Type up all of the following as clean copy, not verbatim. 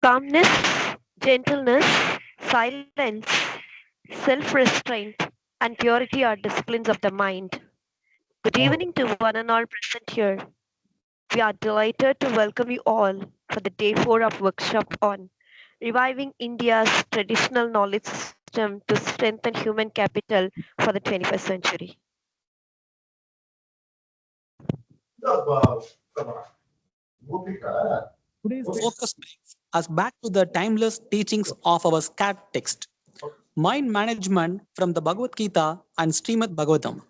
Calmness, gentleness, silence, self-restraint, and purity are disciplines of the mind. Good evening to one and all present here. We are delighted to welcome you all for the day 4 of workshop on reviving India's traditional knowledge system to strengthen human capital for the 21st century. Today's focus brings us back to the timeless teachings of our sacred text, mind management from the Bhagavad Gita and Srimad Bhagavatam.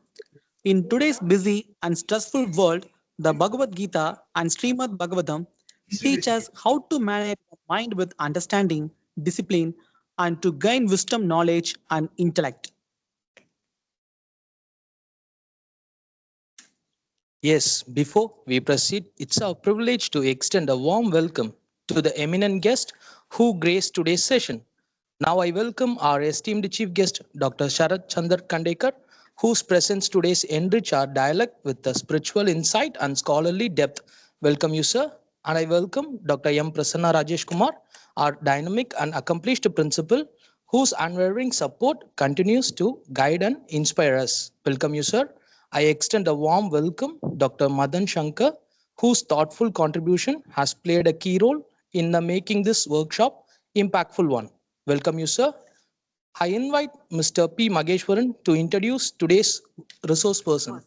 In today's busy and stressful world, the Bhagavad Gita and Srimad Bhagavatam teach us how to manage the mind with understanding, discipline, and to gain wisdom, knowledge, and intellect. Yes, before we proceed, it's our privilege to extend a warm welcome to the eminent guest who graced today's session. Now I welcome our esteemed chief guest, Dr. Sarath Chandra Kandekar, whose presence today's enrich our dialogue with the spiritual insight and scholarly depth. Welcome you, sir. And I welcome Dr. M. Prasanna Rajesh Kumar, our dynamic and accomplished principal, whose unwavering support continues to guide and inspire us. Welcome you, sir. I extend a warm welcome Dr. Madan Shankar, whose thoughtful contribution has played a key role in the making this workshop impactful one. Welcome you, sir. I invite Mr. P. Mageshwaran to introduce today's resource person.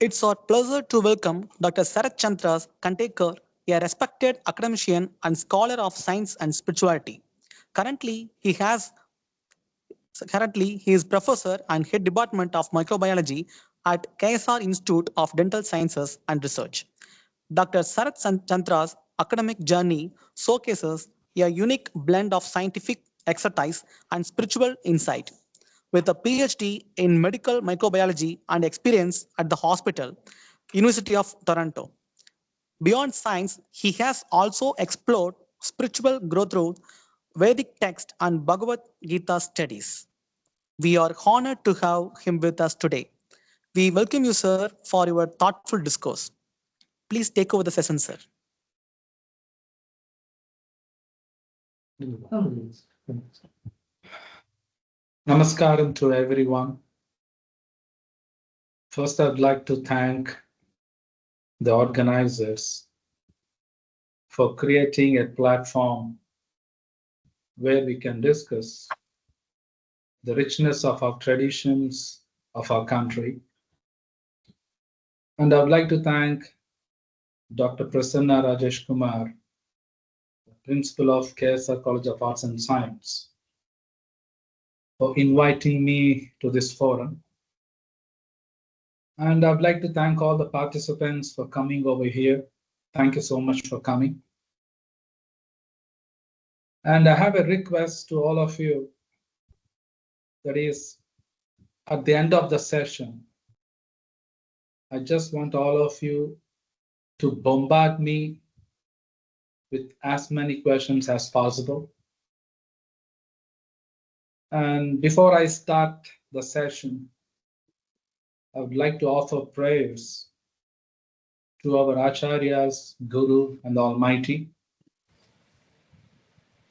It's our pleasure to welcome Dr. Sarath Chandra Kandekar, a respected academician and scholar of science and spirituality. Currently, he is professor and head department of microbiology at KSR Institute of Dental Sciences and Research. Dr. Sarath Chandra's academic journey showcases a unique blend of scientific expertise and spiritual insight. With a PhD in medical microbiology and experience at the hospital, University of Toronto. Beyond science, he has also explored spiritual growth through Vedic text and Bhagavad Gita studies. We are honored to have him with us today. We welcome you, sir, for your thoughtful discourse. Please take over the session, sir. Namaskaram to everyone. First, I'd like to thank the organizers for creating a platform where we can discuss the richness of our traditions of our country. And I'd like to thank Dr. Prasanna Rajesh Kumar, Principal of KSR College of Arts and Science, for inviting me to this forum. And I'd like to thank all the participants for coming over here. Thank you so much for coming. And I have a request to all of you, that is, at the end of the session, I just want all of you to bombard me with as many questions as possible. And before I start the session, I would like to offer prayers to our Acharyas, Guru, and Almighty.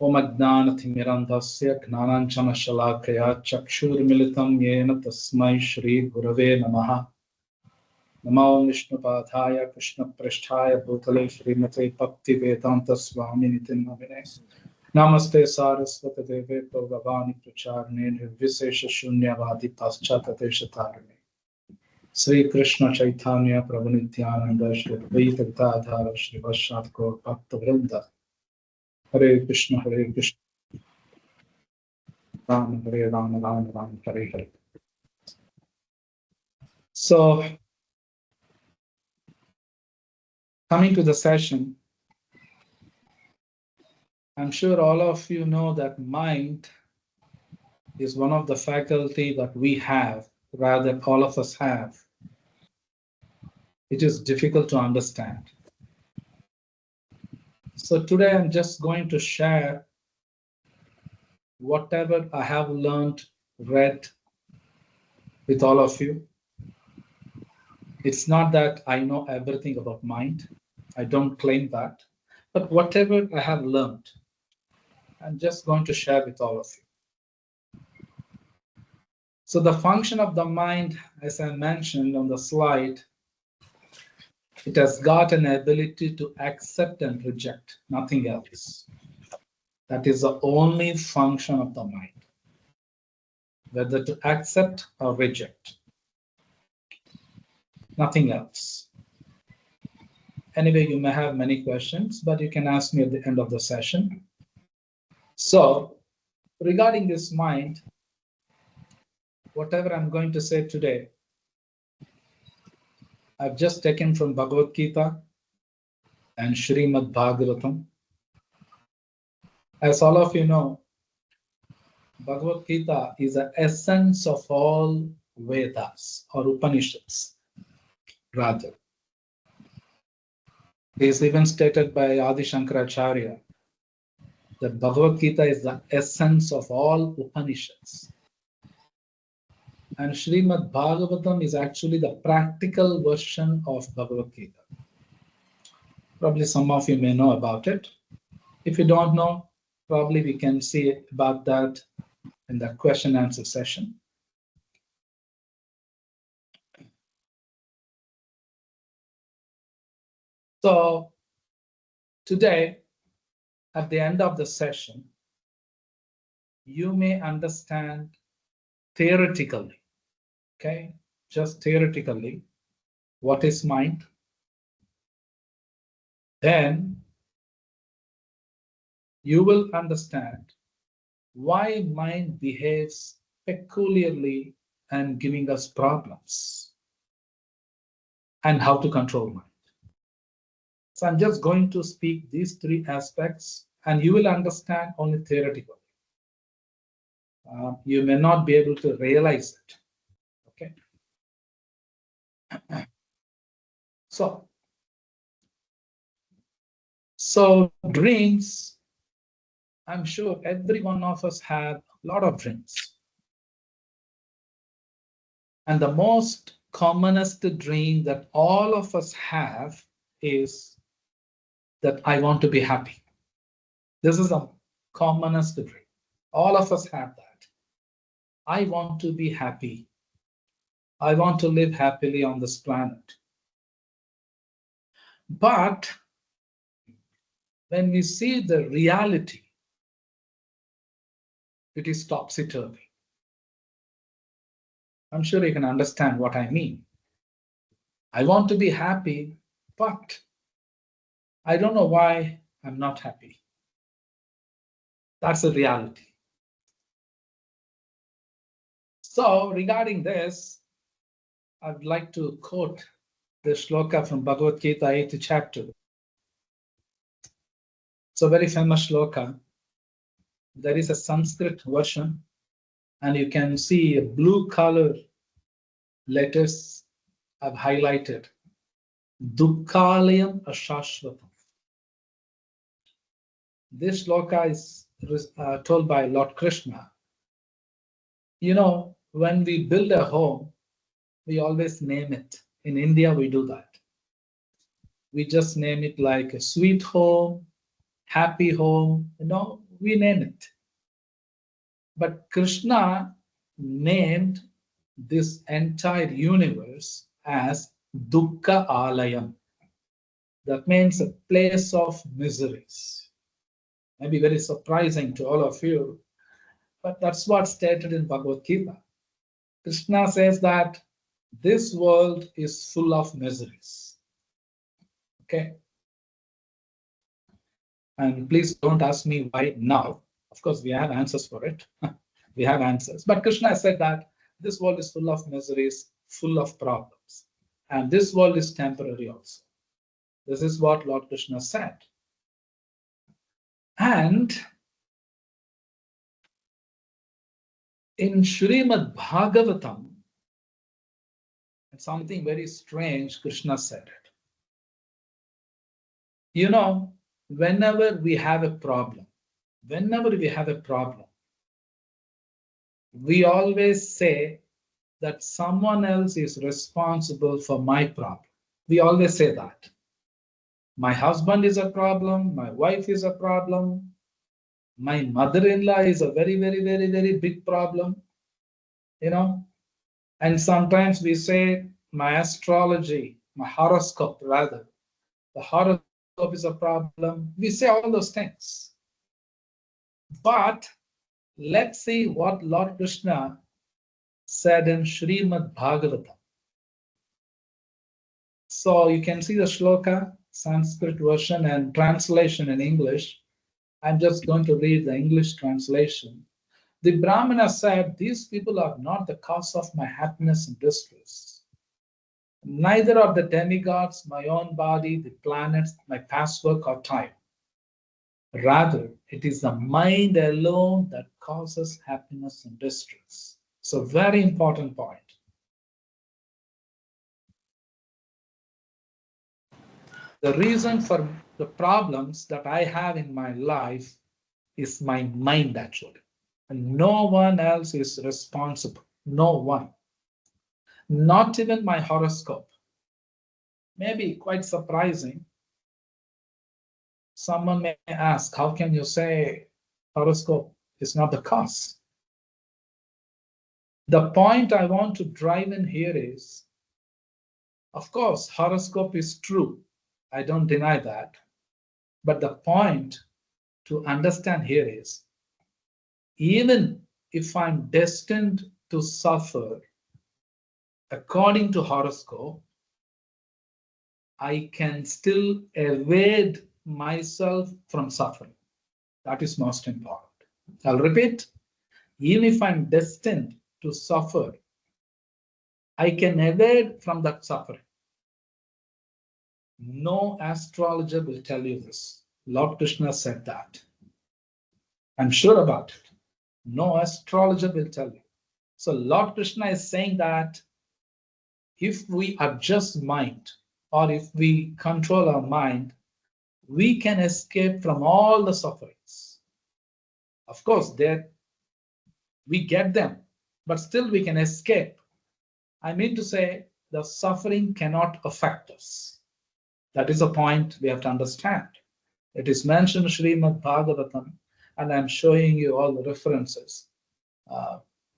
Om Ajnanathimmirandhasya Gnananjana Shalakaya Chakshurmilitam Yena Tasmai Shri Gurave Namaha. Namo Vishnupadaya Krishna Prasthaya Bhutale Srimate Bhakti Vedanta Swami Nitin Namine. Namaste Saraswati Deve Bhagavani Pracharne Nirvisesha Shunyavadi Paschata Deshatarane. Sri Krishna Chaitanya Prabhu Nityananda Shri Advaita Gadadhara Shri Vashat Gaur Bhakta Vrinda. Hare Krishna Ram Hare Ram Ram Ram Hare Hare. So, coming to the session, I'm sure all of you know that mind is one of the faculty that we have, rather all of us have. It is difficult to understand. So today I'm just going to share whatever I have learned, read with all of you. It's not that I know everything about mind. I don't claim that. But whatever I have learned, I'm just going to share with all of you. So the function of the mind, as I mentioned on the slide, it has got an ability to accept and reject, nothing else. That is the only function of the mind, whether to accept or reject, nothing else. Anyway, you may have many questions, but you can ask me at the end of the session. So, regarding this mind, whatever I'm going to say today, I've just taken from Bhagavad Gita and Srimad Bhagavatam. As all of you know, Bhagavad Gita is the essence of all Vedas or Upanishads, rather. It is even stated by Adi Shankaracharya that Bhagavad Gita is the essence of all Upanishads. And Srimad Bhagavatam is actually the practical version of Bhagavad Gita. Probably some of you may know about it. If you don't know, probably we can see about that in the question and answer session. So today, at the end of the session, you may understand theoretically, okay, just theoretically, what is mind. Then you will understand why mind behaves peculiarly and giving us problems, and how to control mind. So I'm just going to speak these three aspects, and you will understand only theoretically. You may not be able to realize it. Okay. So dreams, I'm sure every one of us have a lot of dreams. And the most commonest dream that all of us have is that I want to be happy. This is the commonest dream. All of us have that. I want to be happy. I want to live happily on this planet. But when we see the reality, it is topsy-turvy. I'm sure you can understand what I mean. I want to be happy, but I don't know why I'm not happy. That's the reality. So regarding this, I'd like to quote the shloka from Bhagavad Gita, 8th chapter. It's a very famous shloka. There is a Sanskrit version, and you can see blue color letters I've highlighted. Dukkhalayam ashashvatam. This shloka is told by Lord Krishna. You know, when we build a home, we always name it. In India, we do that. We just name it like a sweet home, happy home, you know, we name it. But Krishna named this entire universe as Dukkha Alayam. That means a place of miseries. Maybe very surprising to all of you, but that's what's stated in Bhagavad Gita. Krishna says that this world is full of miseries. Okay? And please don't ask me why now. Of course, we have answers for it. We have answers. But Krishna said that this world is full of miseries, full of problems. And this world is temporary also. This is what Lord Krishna said. And in Srimad Bhagavatam, it's something very strange, Krishna said it. You know, whenever we have a problem, we always say that someone else is responsible for my problem. We always say that. My husband is a problem, my wife is a problem, my mother-in-law is a very, very, very, very big problem, you know. And sometimes we say, my astrology, my horoscope, rather, the horoscope is a problem. We say all those things. But let's see what Lord Krishna said in Srimad Bhagavatam. So you can see the shloka, Sanskrit version, and translation in English. I'm just going to read the English translation. The Brahmana said, these people are not the cause of my happiness and distress. Neither are the demigods, my own body, the planets, my past work or time. Rather, it is the mind alone that causes happiness and distress. So, very important point. The reason for the problems that I have in my life is my mind, actually. And no one else is responsible. No one. Not even my horoscope. Maybe quite surprising. Someone may ask, how can you say horoscope is not the cause? The point I want to drive in here is, of course, horoscope is true. I don't deny that. But the point to understand here is, even if I'm destined to suffer according to horoscope, I can still evade myself from suffering. That is most important. I'll repeat, even if I'm destined to suffer, I can evade from that suffering. No astrologer will tell you this. Lord Krishna said that. I'm sure about it. No astrologer will tell you. So Lord Krishna is saying that if we adjust mind, or if we control our mind, we can escape from all the sufferings. Of course, there we get them, but still we can escape. I mean to say, the suffering cannot affect us. That is a point we have to understand. It is mentioned in Srimad Bhagavatam, and I'm showing you all the references.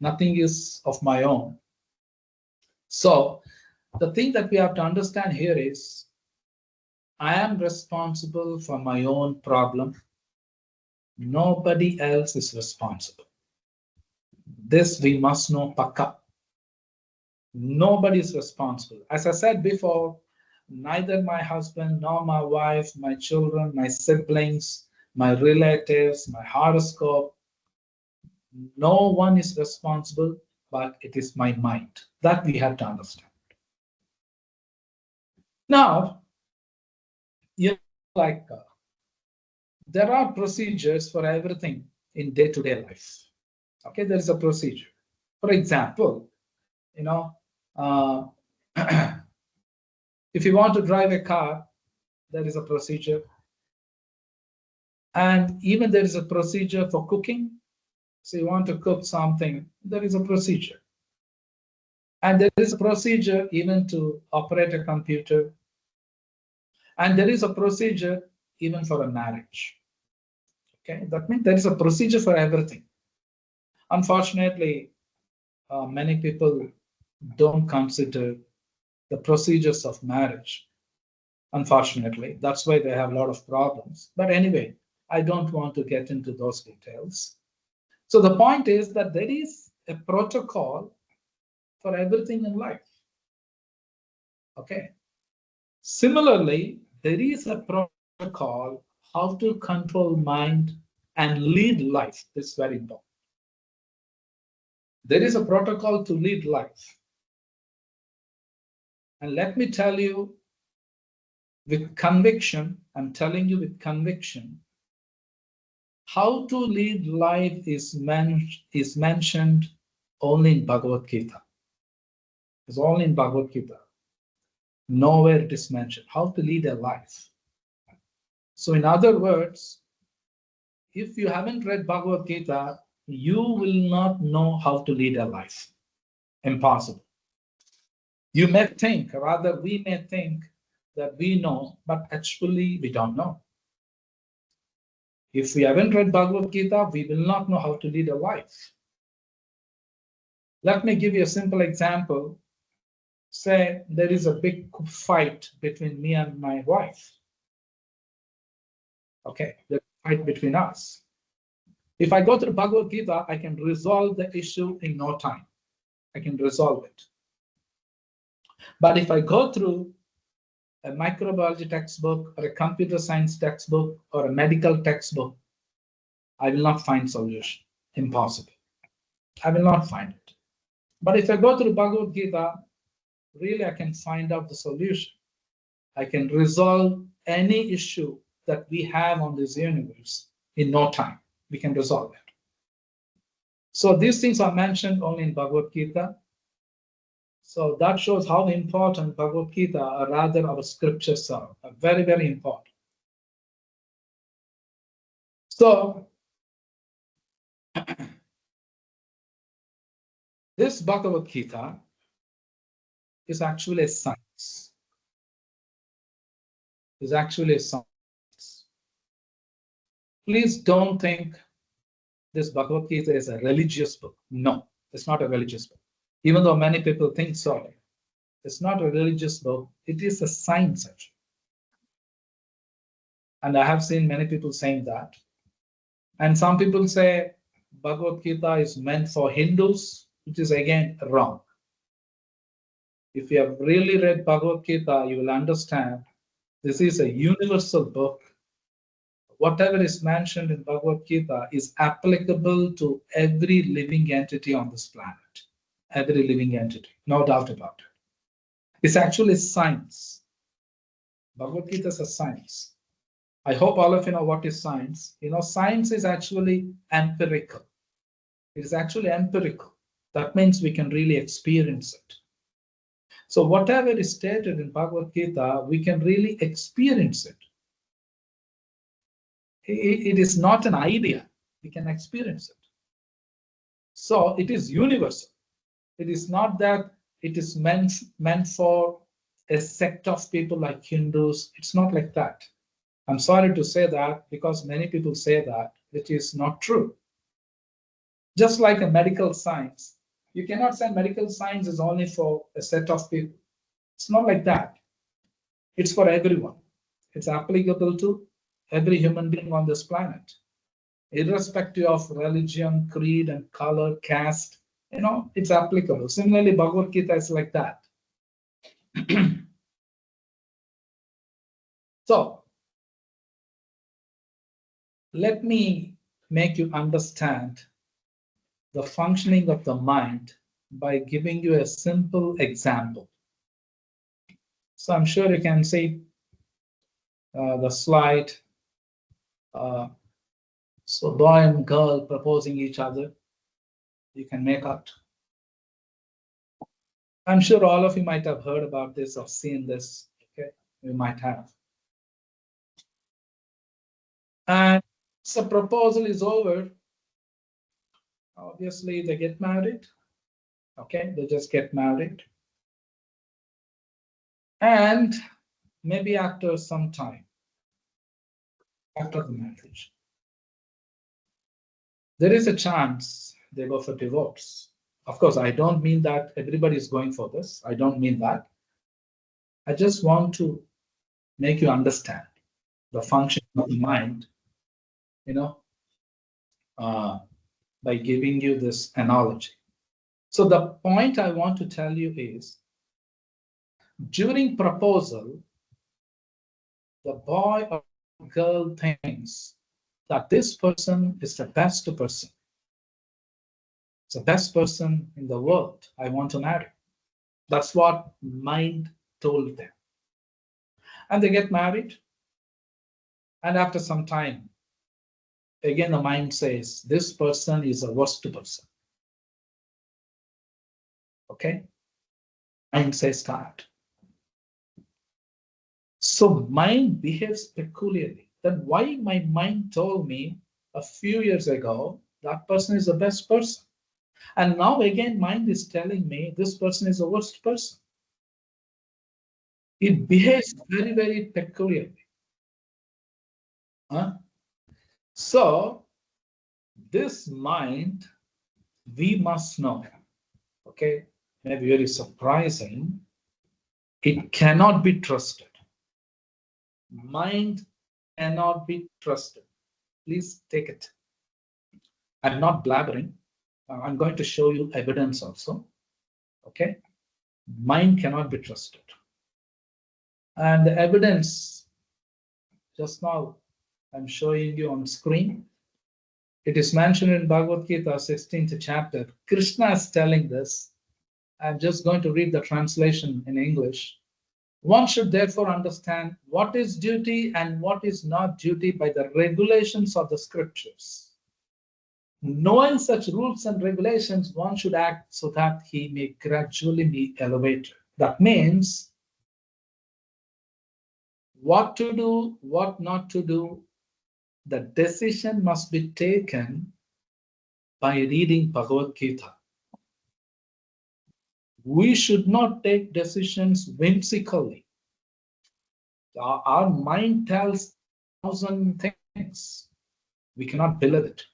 Nothing is of my own. So the thing that we have to understand here is, I am responsible for my own problem. Nobody else is responsible. This we must know pakka. Nobody is responsible. As I said before, neither my husband nor my wife, my children, my siblings, my relatives, my horoscope, no one is responsible, but it is my mind. That we have to understand. Now, like there are procedures for everything in day-to-day life. Okay, there is a procedure. For example, if you want to drive a car, there is a procedure. And even there is a procedure for cooking. So you want to cook something, there is a procedure. And there is a procedure even to operate a computer. And there is a procedure even for a marriage. Okay, that means there is a procedure for everything. Unfortunately, many people don't consider the procedures of marriage. Unfortunately, that's why they have a lot of problems. But anyway, I don't want to get into those details. So the point is that there is a protocol for everything in life. Okay. Similarly, there is a protocol how to control mind and lead life. This is very important. There is a protocol to lead life. And let me tell you with conviction, I'm telling you with conviction, how to lead life is mentioned only in Bhagavad Gita. It's only in Bhagavad Gita. Nowhere it is mentioned how to lead a life. So in other words, if you haven't read Bhagavad Gita, you will not know how to lead a life. Impossible. You may think, rather we may think, that we know, but actually we don't know. If we haven't read Bhagavad Gita, we will not know how to lead a life. Let me give you a simple example. Say there is a big fight between me and my wife. Okay, there's a fight between us. If I go through Bhagavad Gita, I can resolve the issue in no time. I can resolve it. But if I go through a microbiology textbook or a computer science textbook or a medical textbook, I will not find solution. Impossible. I will not find it. But if I go through Bhagavad Gita, really I can find out the solution. I can resolve any issue that we have on this universe in no time. We can resolve it. So these things are mentioned only in Bhagavad Gita. So that shows how important Bhagavad Gita, or rather our scriptures are very, very important. So this Bhagavad Gita is actually a science. Is actually a science. Please don't think this Bhagavad Gita is a religious book. No, it's not a religious book. Even though many people think so, it's not a religious book. It is a science, actually. And I have seen many people saying that. And some people say Bhagavad Gita is meant for Hindus, which is again wrong. If you have really read Bhagavad Gita, you will understand this is a universal book. Whatever is mentioned in Bhagavad Gita is applicable to every living entity on this planet. Every living entity, no doubt about it. It's actually science. Bhagavad Gita is a science. I hope all of you know what is science. You know, science is actually empirical. It is actually empirical. That means we can really experience it. So whatever is stated in Bhagavad Gita, we can really experience it. It is not an idea. We can experience it. So it is universal. It is not that it is meant for a sect of people like Hindus. It's not like that. I'm sorry to say that because many people say that, which is not true. Just like a medical science, you cannot say medical science is only for a set of people. It's not like that. It's for everyone. It's applicable to every human being on this planet, irrespective of religion, creed, and color, caste. You know, it's applicable. Similarly, Bhagavad Gita is like that. So, let me make you understand the functioning of the mind by giving you a simple example. So I'm sure you can see the slide. So boy and girl proposing each other. You can make out. I'm sure all of you might have heard about this or seen this. Okay, you might have. And so proposal is over. Obviously, they get married. Okay, they just get married. And maybe after some time, after the marriage, there is a chance they go for divorce. Of course, I don't mean that everybody is going for this. I don't mean that. I just want to make you understand the function of the mind, you know, by giving you this analogy. So the point I want to tell you is, during proposal, the boy or girl thinks that this person is the best person. It's the best person in the world I want to marry. That's what mind told them. And they get married. And after some time, again, the mind says, this person is a worst person. Okay? Mind says that. So mind behaves peculiarly. Then why my mind told me a few years ago that person is the best person? And now again, mind is telling me this person is the worst person. It behaves very, very peculiarly. So this mind, we must know. Okay, maybe very surprising. It cannot be trusted. Mind cannot be trusted. Please take it. I'm not blabbering. I'm going to show you evidence also. Okay, mind cannot be trusted. And the evidence just now I'm showing you on screen. It is mentioned in Bhagavad Gita, 16th chapter. Krishna is telling this. I'm just going to read the translation in English. One should therefore understand what is duty and what is not duty by the regulations of the scriptures. Knowing such rules and regulations, one should act so that he may gradually be elevated. That means what to do, what not to do, the decision must be taken by reading Bhagavad Gita. We should not take decisions whimsically. Our mind tells 1,000 things. We cannot believe it.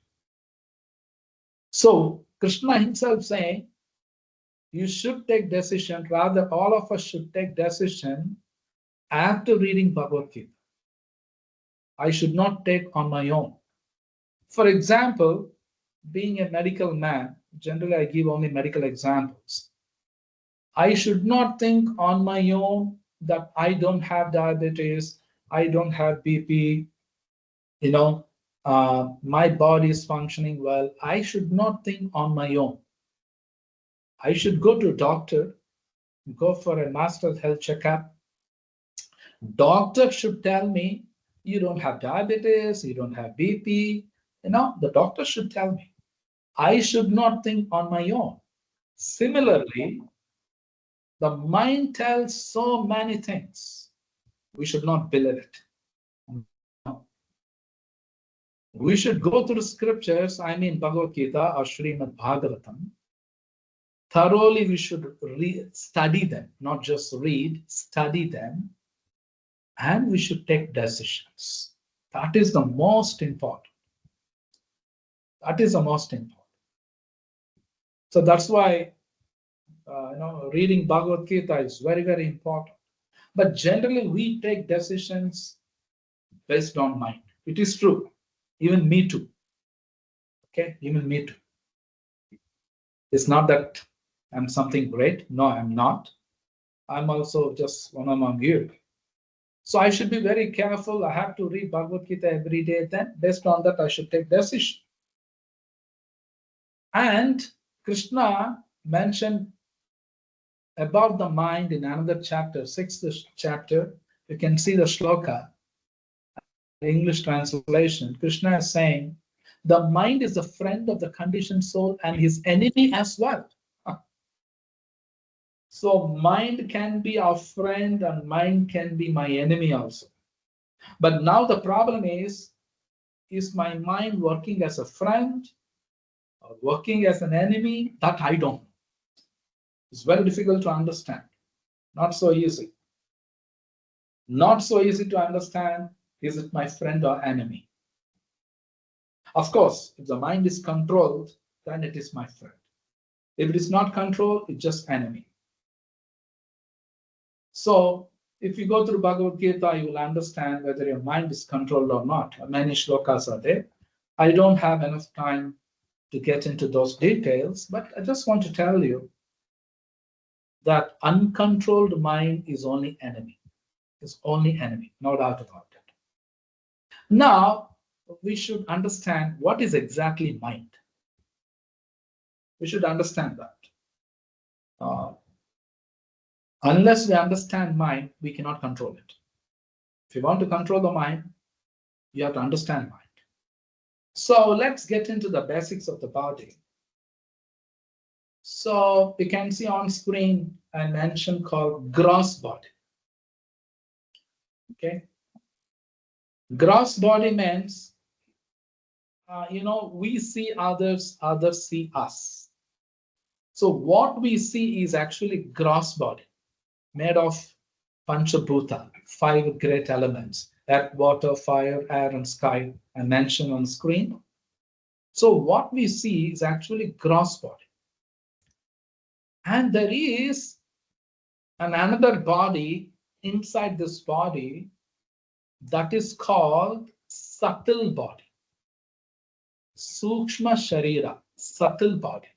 So Krishna himself saying, you should take decision, rather all of us should take decision after reading Bhagavad Gita. I should not take on my own. For example, being a medical man, generally I give only medical examples. I should not think on my own that I don't have diabetes, I don't have BP, my body is functioning well. I should not think on my own. I should go to a doctor, go for a master health checkup. Doctor should tell me, you don't have diabetes, you don't have BP. The doctor should tell me. I should not think on my own. Similarly, the mind tells so many things. We should not believe it. We should go through scriptures, Bhagavad Gita or Srimad Bhagavatam. Thoroughly, we should study them, not just read, study them, and we should take decisions. That is the most important. That is the most important. So that's why, reading Bhagavad Gita is very, very important. But generally, we take decisions based on mind. It is true. Even me too. Okay, even me too. It's not that I'm something great. No, I'm not. I'm also just one among you. So I should be very careful. I have to read Bhagavad Gita every day. Then, based on that, I should take decision. And Krishna mentioned about the mind in another chapter, 6th chapter. You can see the shloka, the English translation. Krishna is saying, the mind is the friend of the conditioned soul and his enemy as well. So mind can be our friend and mind can be my enemy also. But now the problem is my mind working as a friend or working as an enemy? That I don't know. It's very difficult to understand. Not so easy. Not so easy to understand. Is it my friend or enemy? Of course, if the mind is controlled, then it is my friend. If it is not controlled, it's just enemy. So if you go through Bhagavad Gita, you will understand whether your mind is controlled or not. Many shlokas are there. I don't have enough time to get into those details, but I just want to tell you that uncontrolled mind is only enemy. It's only enemy, no doubt about it. Now, we should understand what is exactly mind. We should understand that. Unless we understand mind, we cannot control it. If you want to control the mind, you have to understand mind. So let's get into the basics of the body. So you can see on screen I mentioned called gross body. Okay. Gross body means, we see others, others see us. So what we see is actually gross body, made of Panchabhuta, 5 great elements, earth, water, fire, air, and sky, I mentioned on the screen. So what we see is actually gross body. And there is another body inside this body that is called subtle body. Sukshma Sharira, subtle body.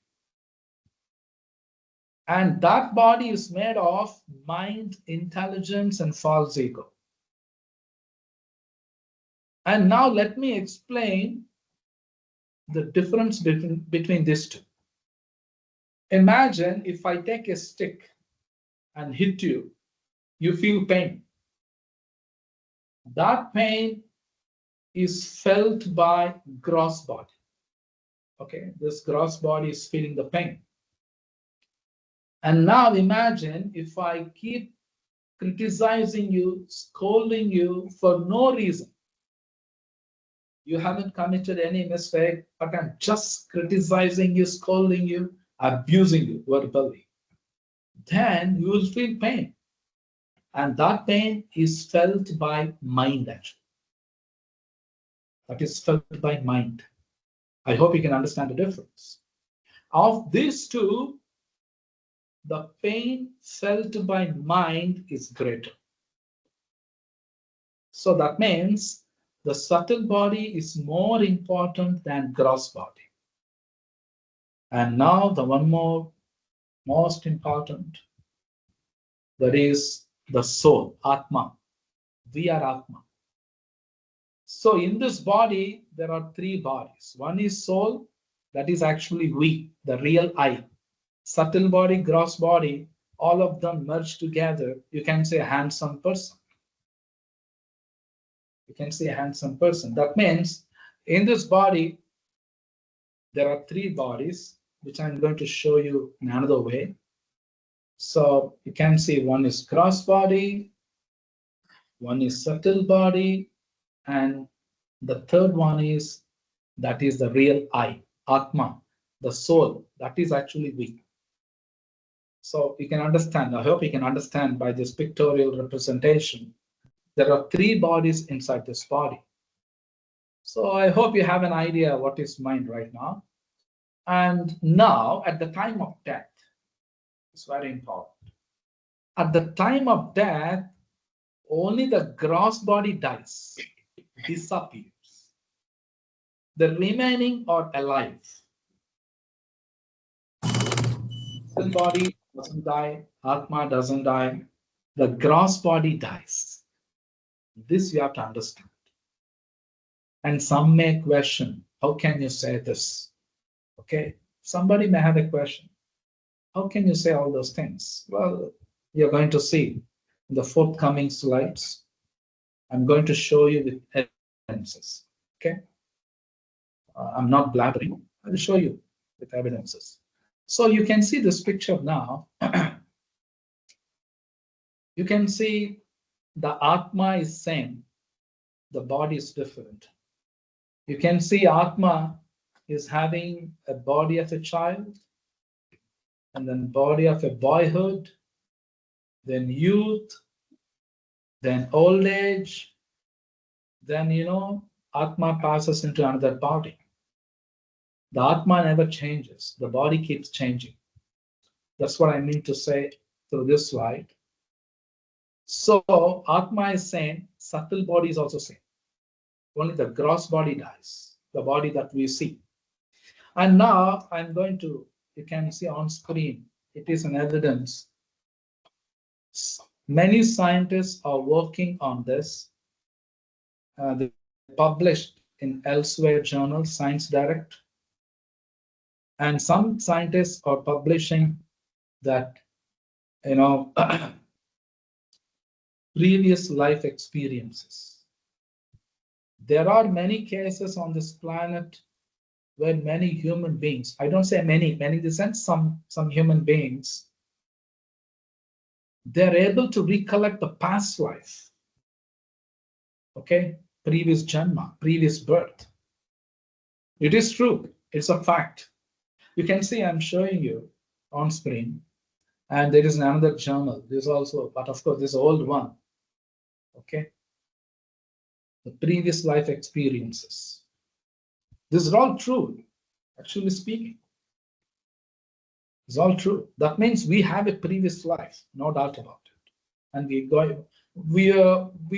And that body is made of mind, intelligence, and false ego. And now let me explain the difference between these two. Imagine if I take a stick and hit you, you feel pain. That pain is felt by gross body. Okay, this gross body is feeling the pain. And now imagine if I keep criticizing you, scolding you for no reason. You haven't committed any mistake, but I'm just criticizing you, scolding you, abusing you verbally. Then you will feel pain. And that pain is felt by mind actually. That is felt by mind. I hope you can understand the difference. Of these two, the pain felt by mind is greater. So that means the subtle body is more important than gross body. And now the one more most important, that is the soul, Atma. We are Atma. So in this body, there are 3 bodies. One is soul, that is actually we, the real I. Subtle body, gross body, all of them merged together. You can say a handsome person. You can say a handsome person. That means in this body, there are 3 bodies, which I'm going to show you in another way. So you can see one is gross body, one is subtle body, and the third one is, that is the real I, Atma, the soul, that is actually we. So you can understand, I hope you can understand by this pictorial representation, there are 3 bodies inside this body. So I hope you have an idea what is mind right now. And now at the time of death, it's very important. At the time of death, only the gross body dies, disappears. The remaining are alive. The body doesn't die, Atma doesn't die, the gross body dies. This you have to understand. And some may question, how can you say this? Okay, somebody may have a question. How can you say all those things? Well, you're going to see in the forthcoming slides. I'm going to show you with evidences. Okay, I'm not blabbering. I'll show you with evidences. So you can see this picture now. You can see the Atma is same, the body is different. You can see Atma is having a body of a child, and then body of a boyhood, then youth, then old age, then Atma passes into another body. The Atma never changes, the body keeps changing. That's what I mean to say through this slide. So Atma is same, subtle body is also same. Only the gross body dies, the body that we see. And now I'm going to, you can see on screen, it is an evidence. Many scientists are working on this. They published in elsewhere journals, Science Direct. And some scientists are publishing that, previous life experiences. There are many cases on this planet where many human beings, I don't say many in the sense some human beings, they're able to recollect the past life. Okay, previous janma, previous birth. It is true, it's a fact. You can see I'm showing you on screen. And there is another journal. This also, but of course, this old one. Okay. The previous life experiences. This is all true, actually speaking. It's all true. That means we have a previous life, no doubt about it. And we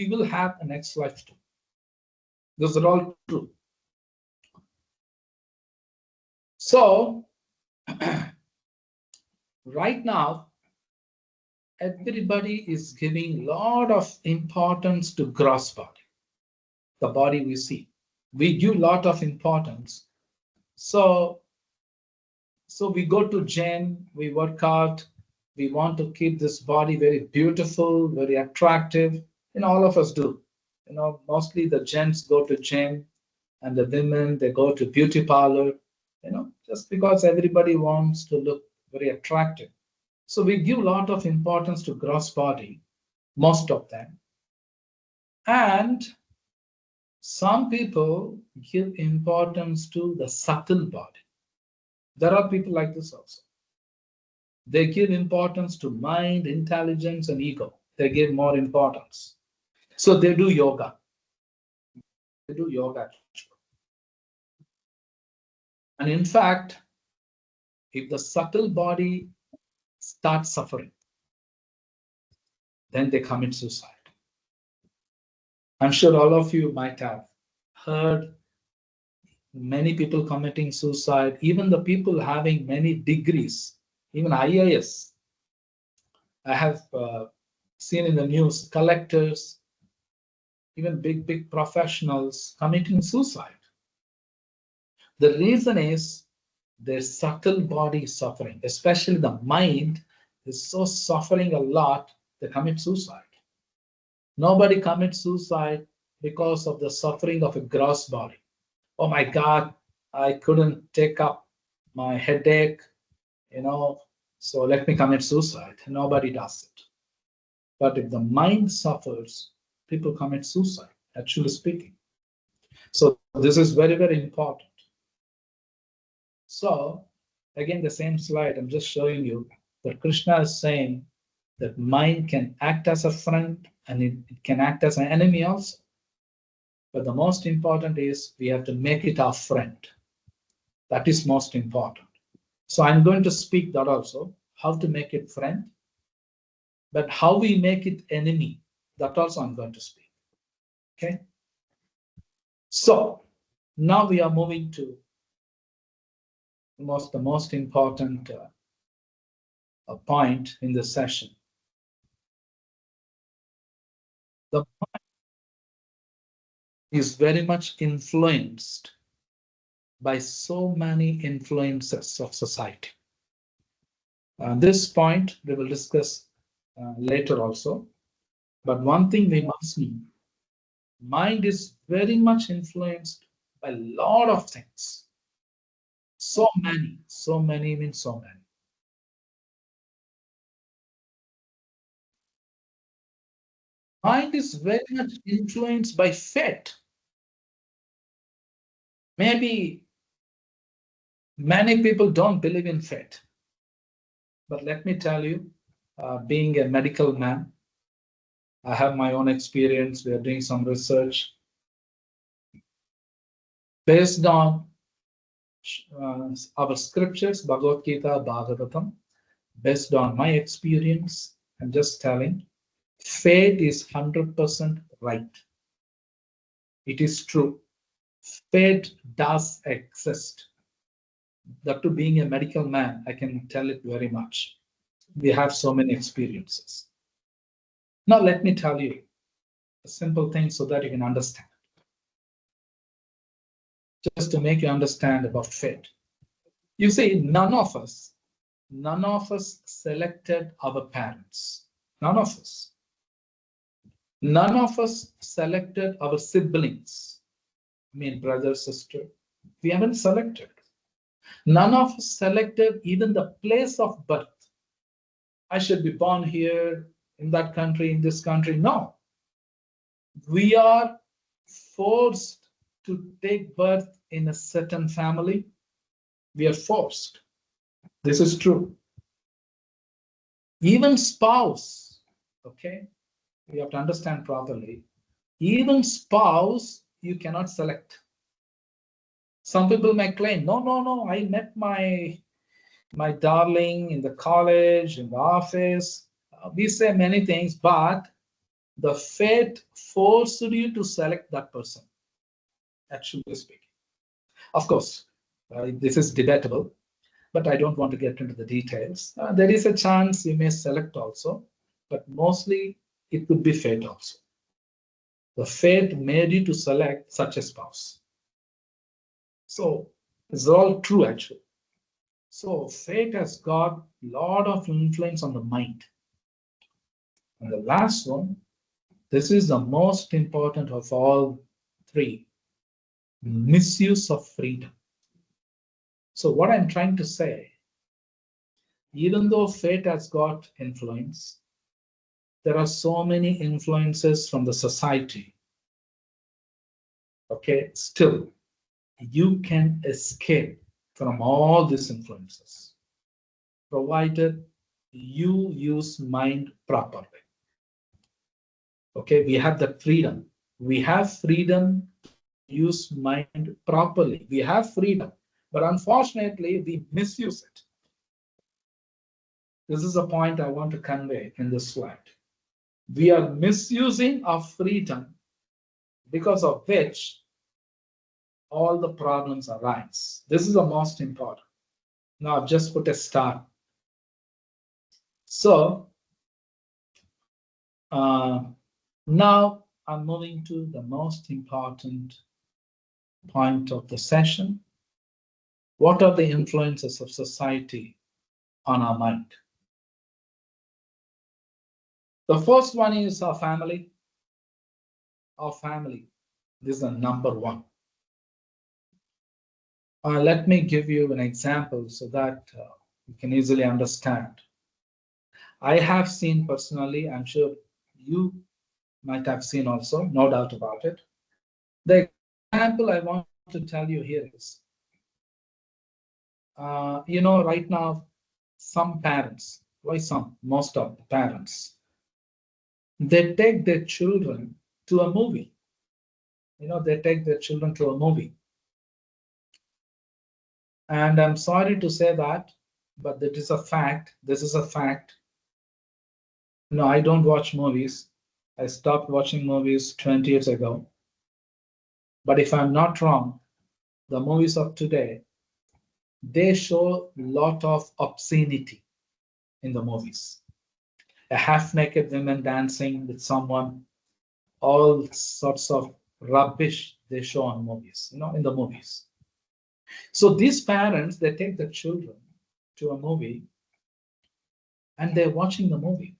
will have a next life too. Those are all true. So right now, everybody is giving a lot of importance to gross body, the body we see. We give a lot of importance. So we go to gym, we work out, we want to keep this body very beautiful, very attractive, and all of us do. Mostly the gents go to gym, and the women, they go to beauty parlor, just because everybody wants to look very attractive. So we give a lot of importance to gross body, most of them. And some people give importance to the subtle body. There are people like this also. They give importance to mind, intelligence, and ego. They give more importance. So they do yoga. They do yoga. And in fact, if the subtle body starts suffering, then they commit suicide. I'm sure all of you might have heard many people committing suicide, even the people having many degrees, even IAS. I have seen in the news collectors, even big professionals committing suicide. The reason is their subtle body is suffering, especially the mind is so suffering a lot, they commit suicide. Nobody commits suicide because of the suffering of a gross body. Oh my God, I couldn't take up my headache, so let me commit suicide. Nobody does it. But if the mind suffers, people commit suicide, actually speaking. So this is very important. So again, the same slide, I'm just showing you that Krishna is saying that mind can act as a friend and it can act as an enemy also. But the most important is we have to make it our friend. That is most important. So I'm going to speak that also, how to make it friend, but how we make it enemy, that also I'm going to speak. Okay. So now we are moving to the most important point in this session. The mind is very much influenced by so many influences of society. This point we will discuss later also. But one thing we must know, mind is very much influenced by a lot of things. So many means so many. Mind is very much influenced by fate. Maybe many people don't believe in fate. But let me tell you, being a medical man, I have my own experience. We are doing some research based on our scriptures, Bhagavad Gita, Bhagavatam. Based on my experience, I'm just telling, fate is 100% right. It is true. Fate does exist. That to being a medical man, I can tell it very much. We have so many experiences. Now let me tell you a simple thing so that you can understand. Just to make you understand about fate. You see, none of us selected our parents. None of us. None of us selected our siblings. I mean, brother, sister. We haven't selected. None of us selected even the place of birth. I should be born here, in that country, in this country. No. We are forced to take birth in a certain family. We are forced. This is true. Even spouse, okay, you have to understand properly. Even spouse, you cannot select. Some people may claim, no, no, no, I met my darling in the college, in the office. We say many things, but the fate forced you to select that person, actually speaking. Of course, this is debatable, but I don't want to get into the details. There is a chance you may select also, but mostly it could be fate also. The fate made you to select such a spouse. So it's all true actually. So fate has got a lot of influence on the mind. And the last one, this is the most important of all three, misuse of freedom. So what I'm trying to say, even though fate has got influence, there are so many influences from the society. Okay, still, you can escape from all these influences, provided you use mind properly. Okay, we have that freedom. We have freedom to use mind properly. We have freedom, but unfortunately, we misuse it. This is a point I want to convey in this slide. We are misusing our freedom, because of which all the problems arise. This is the most important. Now, I've just put a star. So, now I'm moving to the most important point of the session. What are the influences of society on our mind? The first one is our family. Our family. This is the number one. Let me give you an example so that you can easily understand. I have seen personally, I'm sure you might have seen also, no doubt about it. The example I want to tell you here is, right now, some parents, why some, most of the parents, they take their children to a movie. They take their children to a movie. And I'm sorry to say that, but that is a fact. This is a fact. I don't watch movies. I stopped watching movies 20 years ago. But if I'm not wrong, the movies of today, they show a lot of obscenity in the movies. A half-naked woman dancing with someone, all sorts of rubbish they show on movies, in the movies. So these parents, they take the children to a movie and they're watching the movie.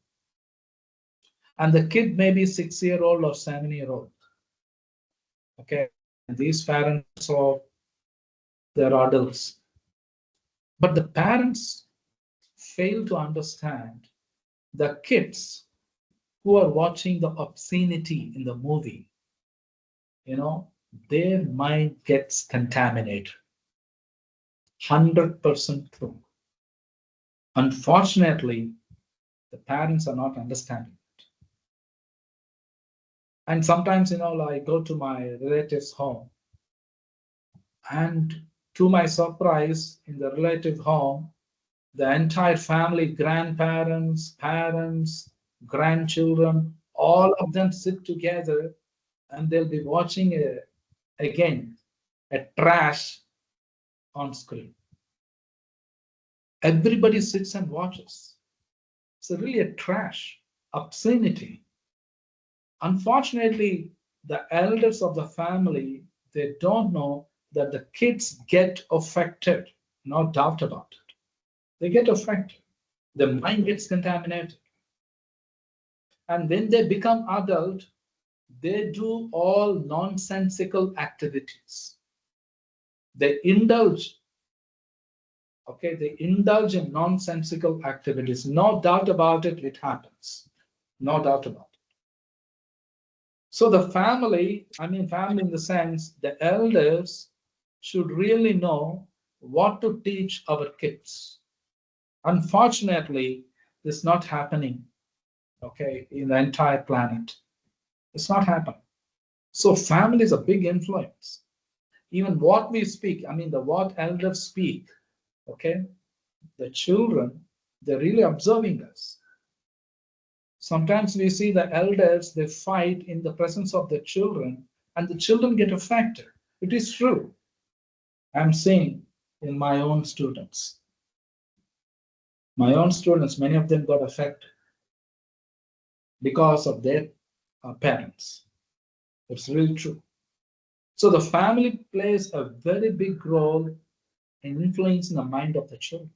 And the kid may be 6-year-old or 7-year-old. Okay, and these parents are, they're adults. But the parents fail to understand the kids who are watching the obscenity in the movie, their mind gets contaminated. 100% true. Unfortunately, the parents are not understanding it. And sometimes, I go to my relative's home, and to my surprise, in the relative home, the entire family, grandparents, parents, grandchildren, all of them sit together and they'll be watching a trash on screen. Everybody sits and watches. It's really a trash, obscenity. Unfortunately, the elders of the family, they don't know that the kids get affected, no doubt about it. They get affected. The mind gets contaminated. And when they become adult, they do all nonsensical activities. They indulge in nonsensical activities. No doubt about it, it happens. No doubt about it. So the family in the sense, the elders should really know what to teach our kids. Unfortunately, is not happening, okay, in the entire planet. It's not happening. So family is a big influence. Even what we speak, I mean, the what elders speak, okay, the children, they're really observing us. Sometimes we see the elders, they fight in the presence of the children, and the children get affected. It is true. I'm seeing in my own students. My own students, many of them got affected because of their parents. It's really true. So the family plays a very big role in influencing the mind of the children.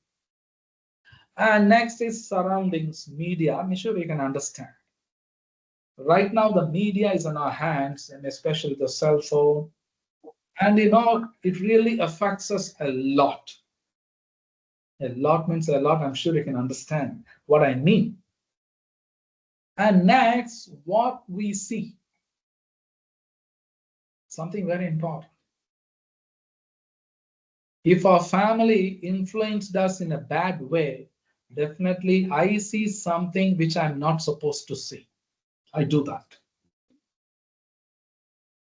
And next is surroundings, media. I'm sure we can understand. Right now, the media is in our hands, and especially the cell phone. And it really affects us a lot. A lot means a lot. I'm sure you can understand what I mean. And next, what we see. Something very important. If our family influenced us in a bad way, definitely I see something which I'm not supposed to see. I do that.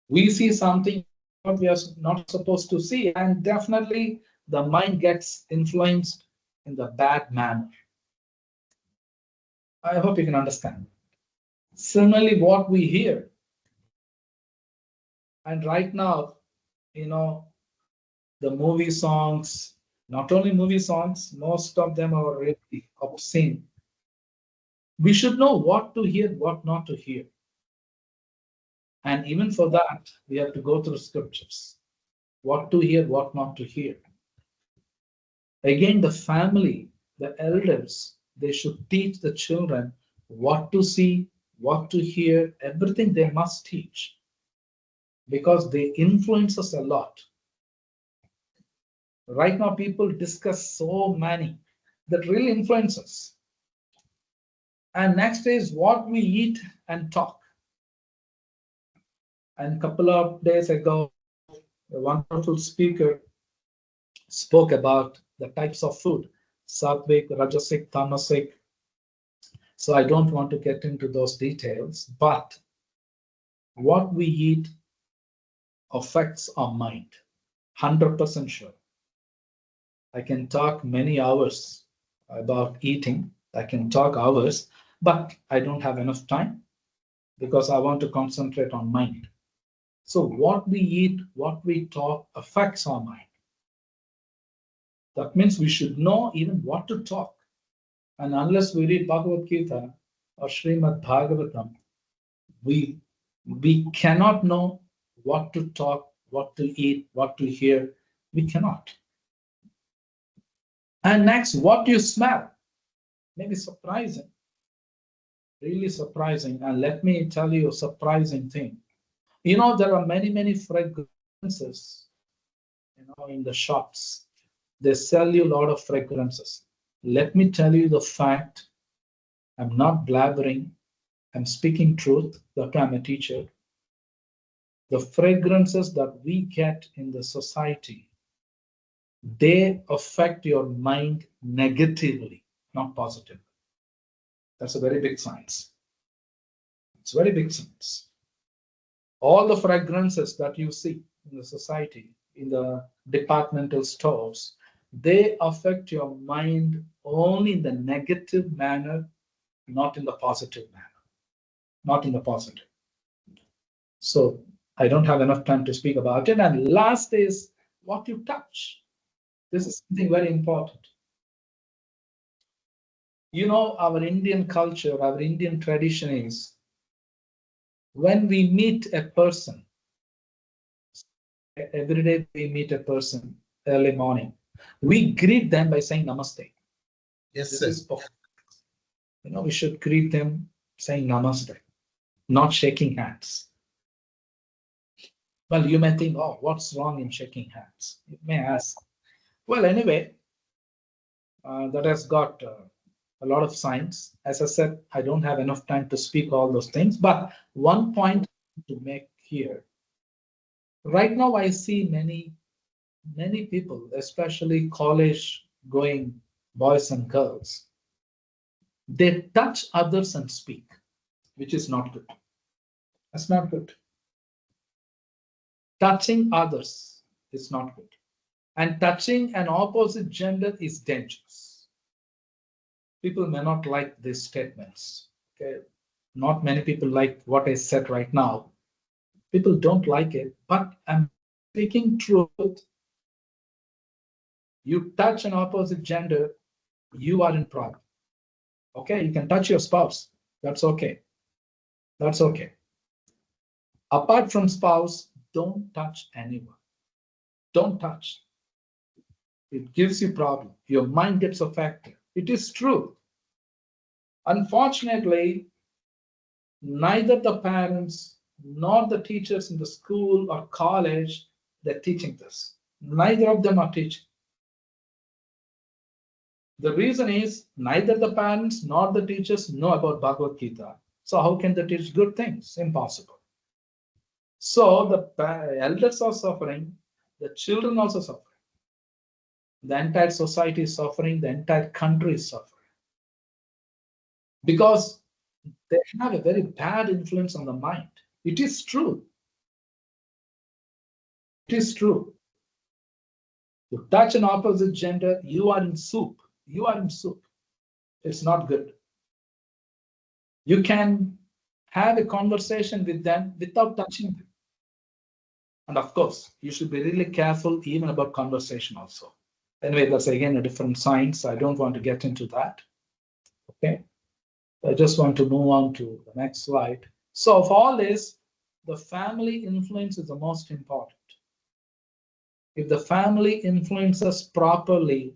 We see something what we are not supposed to see, and definitely the mind gets influenced in the bad manner. I hope you can understand. Similarly, what we hear, and right now, the movie songs, not only movie songs, most of them are really obscene. We should know what to hear, what not to hear. And even for that, we have to go through scriptures. What to hear, what not to hear. Again, the family, the elders, they should teach the children what to see, what to hear, everything they must teach because they influence us a lot. Right now, people discuss so many that really influence us. And next is what we eat and talk. And a couple of days ago, a wonderful speaker spoke about the types of food, sattvic, rajasic, tamasic. So I don't want to get into those details, but what we eat affects our mind. 100% sure. I can talk many hours about eating. I can talk hours, but I don't have enough time because I want to concentrate on mind. So what we eat, what we talk affects our mind. That means we should know even what to talk. And unless we read Bhagavad Gita or Srimad Bhagavatam, we cannot know what to talk, what to eat, what to hear. We cannot. And next, what you smell. Maybe surprising, really surprising. And let me tell you a surprising thing. There are many, many fragrances, in the shops. They sell you a lot of fragrances. Let me tell you the fact. I'm not blabbering. I'm speaking truth. That I'm a teacher. The fragrances that we get in the society, they affect your mind negatively, not positively. That's a very big science. It's very big science. All the fragrances that you see in the society, in the departmental stores, they affect your mind only in the negative manner, not in the positive manner. Not in the positive. So I don't have enough time to speak about it. And last is what you touch. This is something very important. Our Indian culture, our Indian tradition is when we meet a person, every day we meet a person early morning, we greet them by saying namaste. Yes, this sir. Is perfect. We should greet them saying namaste, not shaking hands. Well, you may think, oh, what's wrong in shaking hands? You may ask. Well, anyway, that has got a lot of science. As I said, I don't have enough time to speak all those things, but one point to make here. Right now, I see many people, especially college going boys and girls, They touch others and speak, which is not good. That's not good. Touching others is not good. And touching an opposite gender is dangerous. People may not like these statements. Okay? Not many people like what I said right now. People don't like it, but I'm speaking truth. You touch an opposite gender, you are in problem. Okay, you can touch your spouse. That's okay. That's okay. Apart from spouse, don't touch anyone. Don't touch. It gives you problem. Your mind gets affected. It is true. Unfortunately, neither the parents nor the teachers in the school or college, they're teaching this. Neither of them are teaching. The reason is neither the parents nor the teachers know about Bhagavad Gita. So how can they teach good things? Impossible. So the elders are suffering, the children also suffering. The entire society is suffering, the entire country is suffering. Because they have a very bad influence on the mind. It is true. It is true. You touch an opposite gender, you are in soup. You are in soup. It's not good. You can have a conversation with them without touching them. And of course, you should be really careful even about conversation also. Anyway, that's again a different science. I don't want to get into that. Okay. I just want to move on to the next slide. So of all this, the family influence is the most important. If the family influences properly,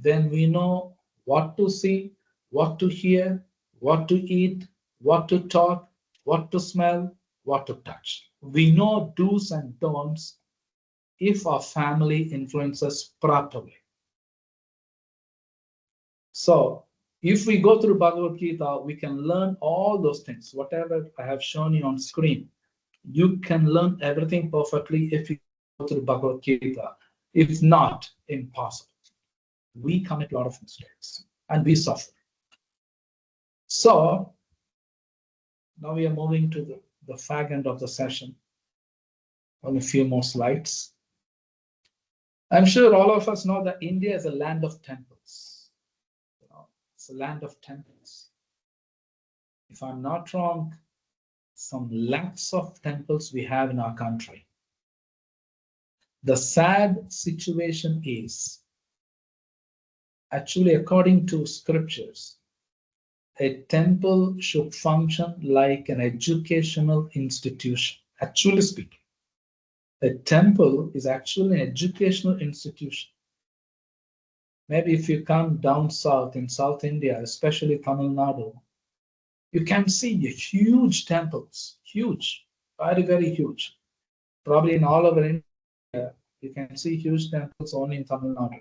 then we know what to see, what to hear, what to eat, what to talk, what to smell, what to touch. We know do's and don'ts if our family influences properly. So if we go through Bhagavad Gita, we can learn all those things. Whatever I have shown you on screen, you can learn everything perfectly if you go through Bhagavad Gita. If not, impossible. We commit a lot of mistakes and we suffer. So now we are moving to the fag end of the session. On a few more slides. I'm sure all of us know that India is a land of temples. It's a land of temples. If I'm not wrong, some lakhs of temples we have in our country. The sad situation is, actually, according to scriptures, a temple should function like an educational institution. Actually speaking, a temple is actually an educational institution. Maybe if you come down south in South India, especially Tamil Nadu, you can see huge temples, huge, very, very huge. Probably in all over India, you can see huge temples only in Tamil Nadu.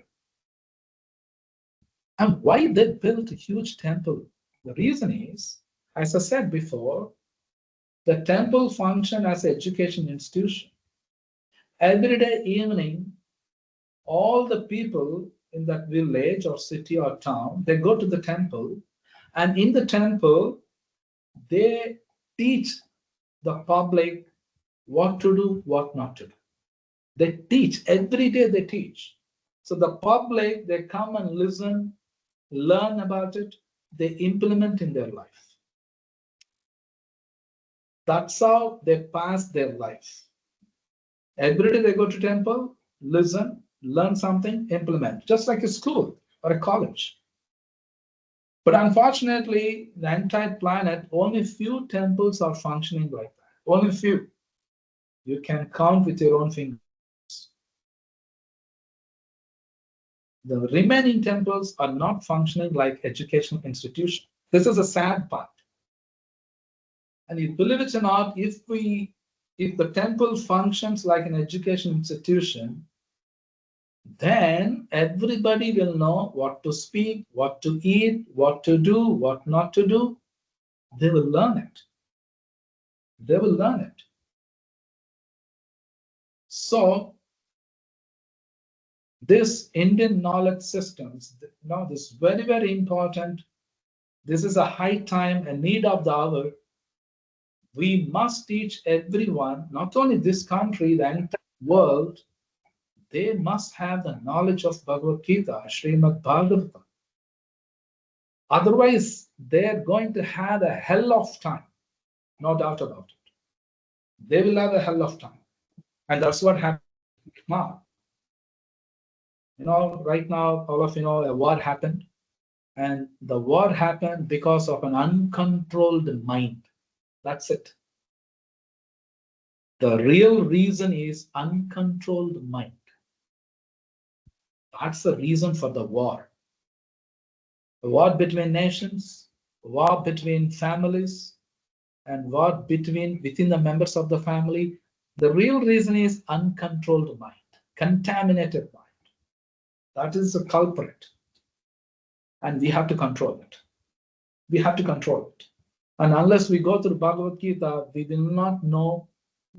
And why they built a huge temple? The reason is, as I said before, the temple function as an education institution. Every day evening, all the people in that village or city or town, they go to the temple, and in the temple, they teach the public what to do, what not to do. They teach, every day they teach. So the public, they come and listen, learn about it, they implement in their life. That's how they pass their life. Every day they go to temple, listen, learn something, implement, just like a school or a college. But unfortunately, the entire planet, only few temples are functioning like that. Only few. You can count with your own fingers. The remaining temples are not functioning like educational institutions. This is a sad part. And you believe it or not, if the temple functions like an education institution, then everybody will know what to speak, what to eat, what to do, what not to do. They will learn it. They will learn it. So this Indian knowledge systems, now this is very, very important. This is a high time, a need of the hour. We must teach everyone, not only this country, the entire world, they must have the knowledge of Bhagavad Gita, Srimad Bhagavatam. Otherwise, they're going to have a hell of time, no doubt about it. They will have a hell of time. And that's what happened now. Right now, all of you know, a war happened. And the war happened because of an uncontrolled mind. That's it. The real reason is uncontrolled mind. That's the reason for the war. A war between nations, a war between families, and war within the members of the family. The real reason is uncontrolled mind, contaminated mind. That is the culprit. And we have to control it. We have to control it. And unless we go through Bhagavad Gita, we will not know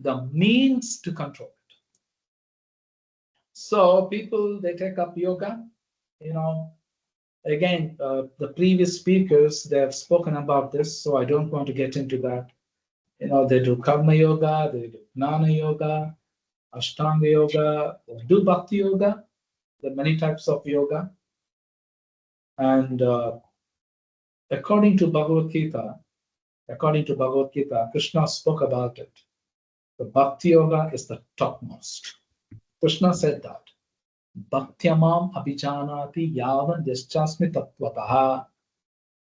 the means to control it. So people, they take up yoga. Again, the previous speakers, they have spoken about this, so I don't want to get into that. They do karma yoga, they do jnana yoga, ashtanga yoga, they do bhakti yoga. There are many types of yoga. And according to Bhagavad Gita, Krishna spoke about it. The bhakti yoga is the topmost. Krishna said that. Bhaktyamam abhijanati yavan yaschasmi tattvataha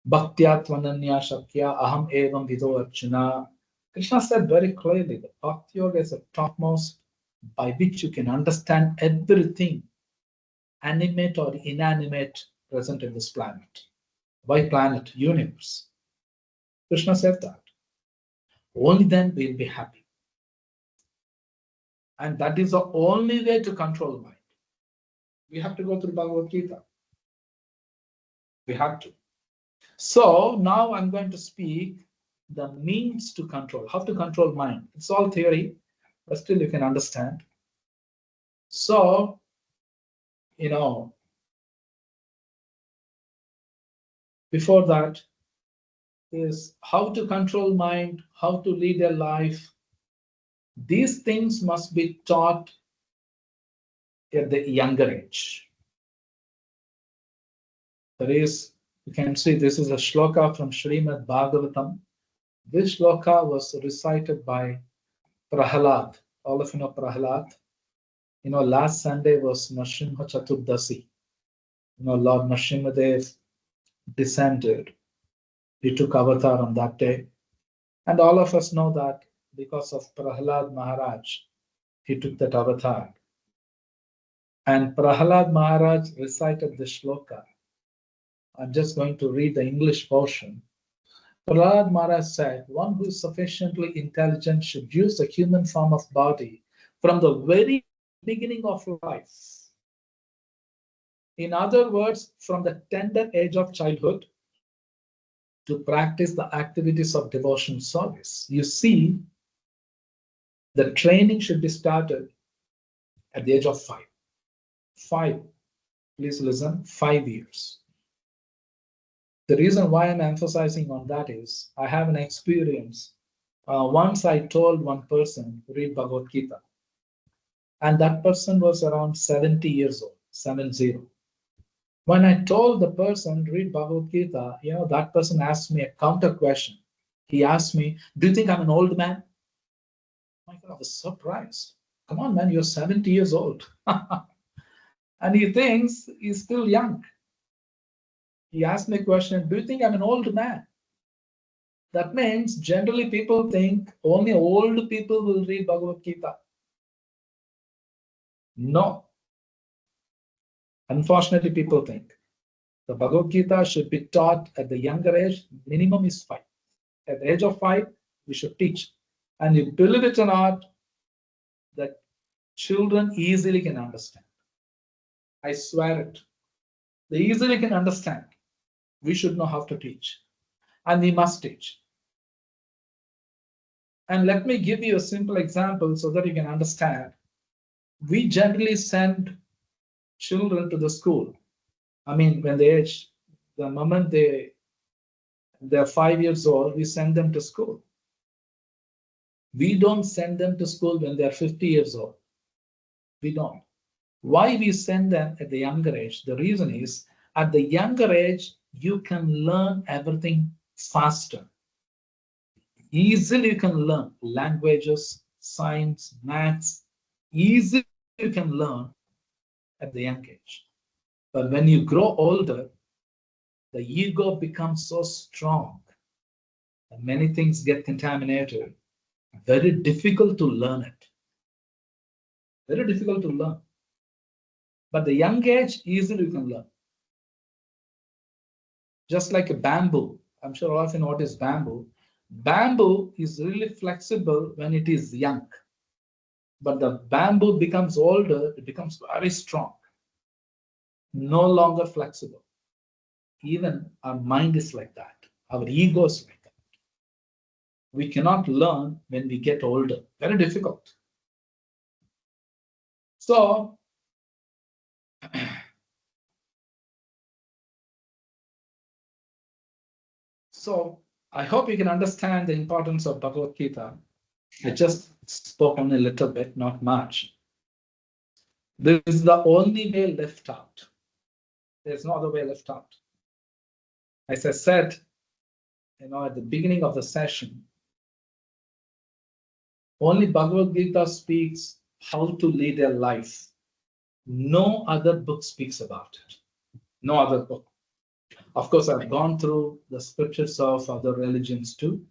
bhaktya tvananya shakya aham evam vido arjuna. Krishna said very clearly that bhakti yoga is the topmost by which you can understand everything, animate or inanimate, present in this planet. Why planet? Universe. Krishna said that. Only then we'll be happy. And that is the only way to control mind. We have to go through Bhagavad Gita. We have to. So now I'm going to speak the means to control, how to control mind. It's all theory, but still you can understand. So, before that is how to control mind, how to lead a life. These things must be taught at the younger age. There is, you can see this is a shloka from Srimad Bhagavatam. This shloka was recited by Prahalad. All of you know Prahalad. Last Sunday was Nrsimha Chaturdasi. Lord Nrsimhadev descended. He took avatar on that day. And all of us know that because of Prahalad Maharaj, he took that avatar. And Prahalad Maharaj recited the shloka. I'm just going to read the English portion. Prahalad Maharaj said, one who is sufficiently intelligent should use the human form of body from the very beginning of life. In other words, from the tender age of childhood to practice the activities of devotion service. You see, the training should be started at the age of 5. 5, please listen, 5 years. The reason why I'm emphasizing on that is I have an experience. Once I told one person to read Bhagavad Gita, and that person was around 70 years old, 70. When I told the person to read Bhagavad Gita, that person asked me a counter question. He asked me, do you think I'm an old man? My God, I was surprised. Come on, man, you're 70 years old. And he thinks he's still young. He asked me a question, do you think I'm an old man? That means generally people think only old people will read Bhagavad Gita. No. Unfortunately, people think the Bhagavad Gita should be taught at the younger age, minimum is 5. At the age of 5, we should teach. And you believe it or not, that children easily can understand. I swear it. They easily can understand. We should know how to teach. And we must teach. And let me give you a simple example so that you can understand. We generally send children to the school. I mean, when they age, the moment they they're 5 years old, we send them to school. We don't send them to school when they're 50 years old. We don't. Why we send them at the younger age? The reason is at the younger age, you can learn everything faster. Easily you can learn languages, science, maths. Easily you can learn at the young age. But when you grow older, the ego becomes so strong and many things get contaminated. Very difficult to learn it. Very difficult to learn. But the young age, easily you can learn. Just like a bamboo. I'm sure all of you know what is bamboo. Bamboo is really flexible when it is young. But the bamboo becomes older, it becomes very strong. No longer flexible. Even our mind is like that. Our ego is like that. We cannot learn when we get older. Very difficult. So, I hope you can understand the importance of Bhagavad Gita. I just spoke on a little bit, not much. This is the only way left out. There's no other way left out. As I said, at the beginning of the session, only Bhagavad Gita speaks how to lead a life. No other book speaks about it. No other book. Of course, I've gone through the scriptures of other religions too,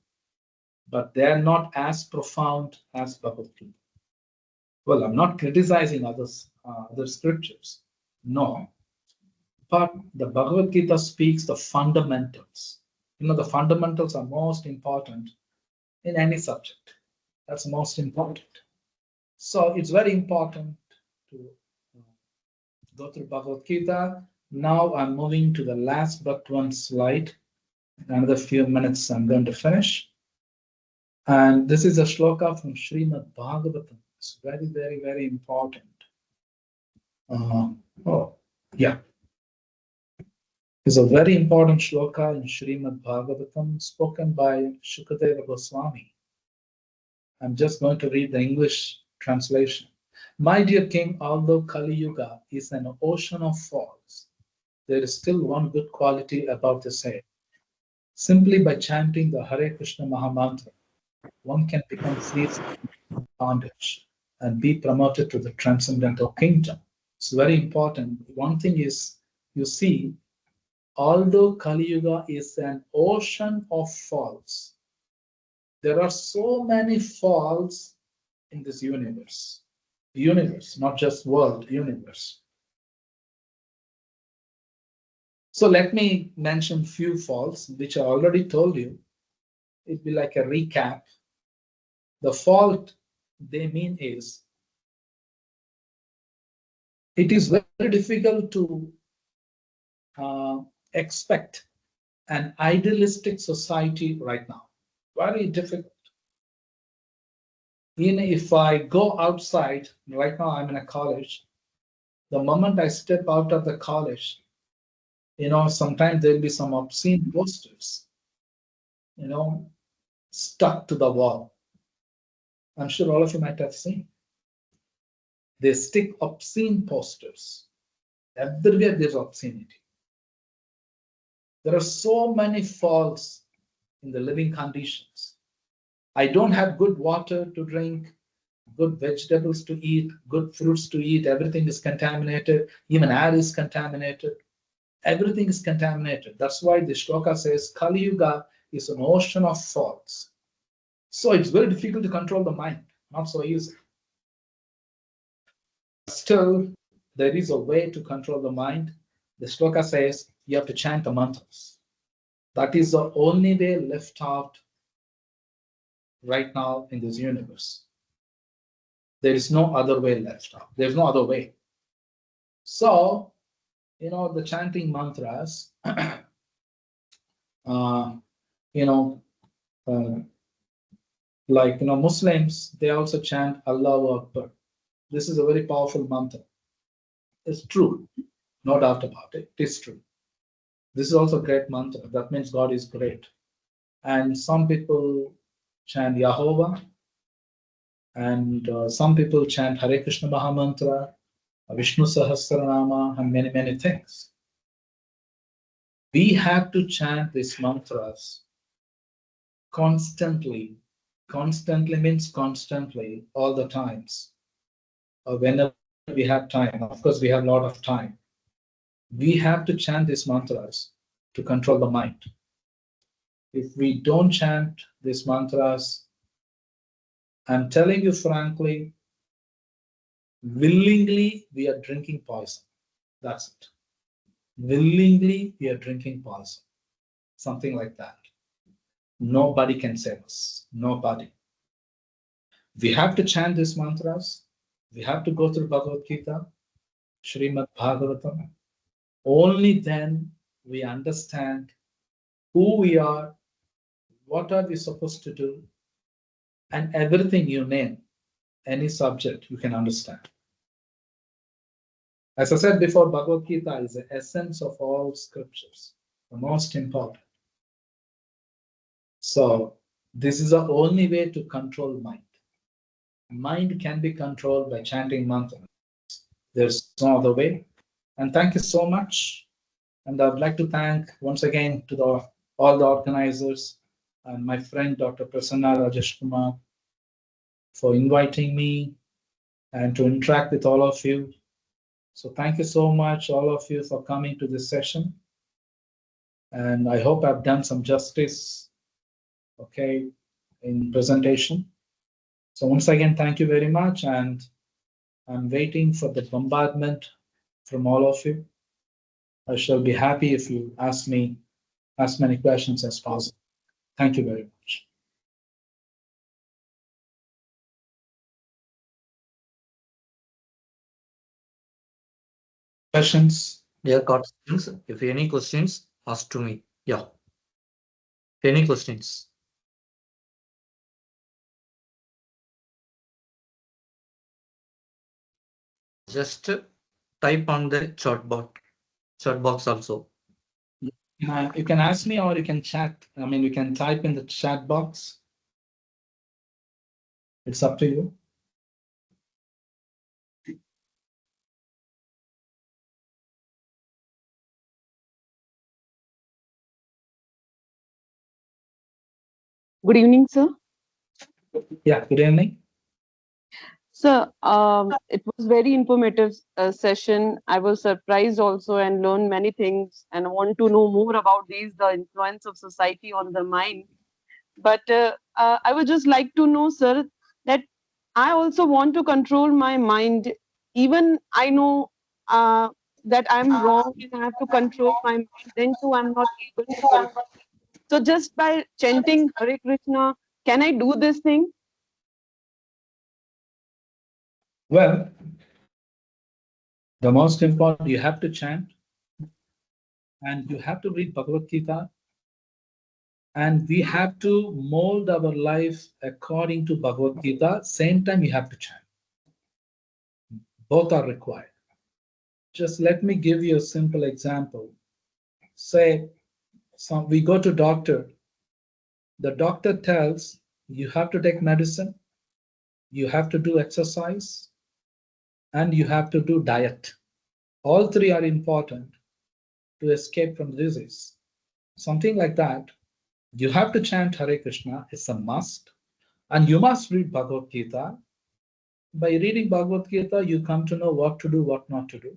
but they're not as profound as Bhagavad Gita. Well, I'm not criticizing other scriptures. No. But the Bhagavad Gita speaks the fundamentals. The fundamentals are most important in any subject. That's most important. So it's very important to go through Bhagavad Gita. Now I'm moving to the last but one slide. In another few minutes, I'm going to finish. And this is a shloka from Srimad Bhagavatam. It's very, very, very important. It's a very important shloka in Srimad Bhagavatam spoken by Shukadeva Goswami. I'm just going to read the English translation. My dear king, although Kali Yuga is an ocean of faults, there is still one good quality about the same. Simply by chanting the Hare Krishna Mahamantra, one can become free from bondage and be promoted to the transcendental kingdom. It's very important. One thing is, you see, although Kali Yuga is an ocean of faults, there are so many faults in this universe. Universe, not just world, universe. So let me mention few faults, which I already told you. It'd be like a recap. The fault they mean is, it is very difficult to expect an idealistic society right now. Very difficult. Even if I go outside, right now I'm in a college, the moment I step out of the college, sometimes there'll be some obscene posters, stuck to the wall. I'm sure all of you might have seen. They stick obscene posters. Everywhere there's obscenity. There are so many faults in the living conditions. I don't have good water to drink, good vegetables to eat, good fruits to eat. Everything is contaminated. Even air is contaminated. Everything is contaminated. That's why the shloka says Kali Yuga is an ocean of faults. So it's very difficult to control the mind. Not so easy. Still, there is a way to control the mind. The shloka says you have to chant the mantras. That is the only way left out right now in this universe. There is no other way left out. There's no other way. So, the chanting mantras, Muslims, they also chant Allahu Akbar. This is a very powerful mantra. It's true. No doubt about it. It is true. This is also a great mantra. That means God is great. And some people chant Yahovah, and some people chant Hare Krishna Mahamantra, Vishnu Sahasranama, and many, many things. We have to chant these mantras constantly. Constantly means constantly, all the times, or whenever we have time. Of course, we have a lot of time. We have to chant these mantras to control the mind. If we don't chant these mantras, I'm telling you frankly, willingly we are drinking poison. That's it. Willingly we are drinking poison. Something like that. Nobody can save us. Nobody. We have to chant these mantras. We have to go through Bhagavad Gita, Srimad Bhagavatam. Only then we understand who we are, what are we supposed to do, and everything you name, any subject you can understand. As I said before, Bhagavad Gita is the essence of all scriptures, the most important. So this is the only way to control mind. Mind can be controlled by chanting mantras. There's no other way. And thank you so much. And I'd like to thank once again to all the organizers and my friend Dr. Prasanna Rajesh Kumar for inviting me and to interact with all of you. So thank you so much, all of you, for coming to this session. And I hope I've done some justice, okay, in presentation. So once again, thank you very much. And I'm waiting for the bombardment from all of you. I shall be happy if you ask me as many questions as possible. Thank you very much. Questions? Dear questions, if any questions, ask to me. Yeah. Any questions? Just type on the chat box also. You can ask me or you can chat. I mean, you can type in the chat box. It's up to you. Good evening, sir. Yeah, good evening. Sir, it was very informative session. I was surprised also and learned many things and want to know more about the influence of society on the mind. But I would just like to know, sir, that I also want to control my mind. Even I know that I'm wrong and I have to control my mind, then too I'm not able to control. So just by chanting Hare Krishna, can I do this thing? Well, the most important, you have to chant and you have to read Bhagavad Gita, and we have to mold our life according to Bhagavad Gita. Same time, you have to chant. Both are required. Just let me give you a simple example. Say, we go to doctor. The doctor tells you have to take medicine, you have to do exercise, and you have to do diet. All three are important to escape from disease. Something like that. You have to chant Hare Krishna, it's a must. And you must read Bhagavad Gita. By reading Bhagavad Gita, you come to know what to do, what not to do.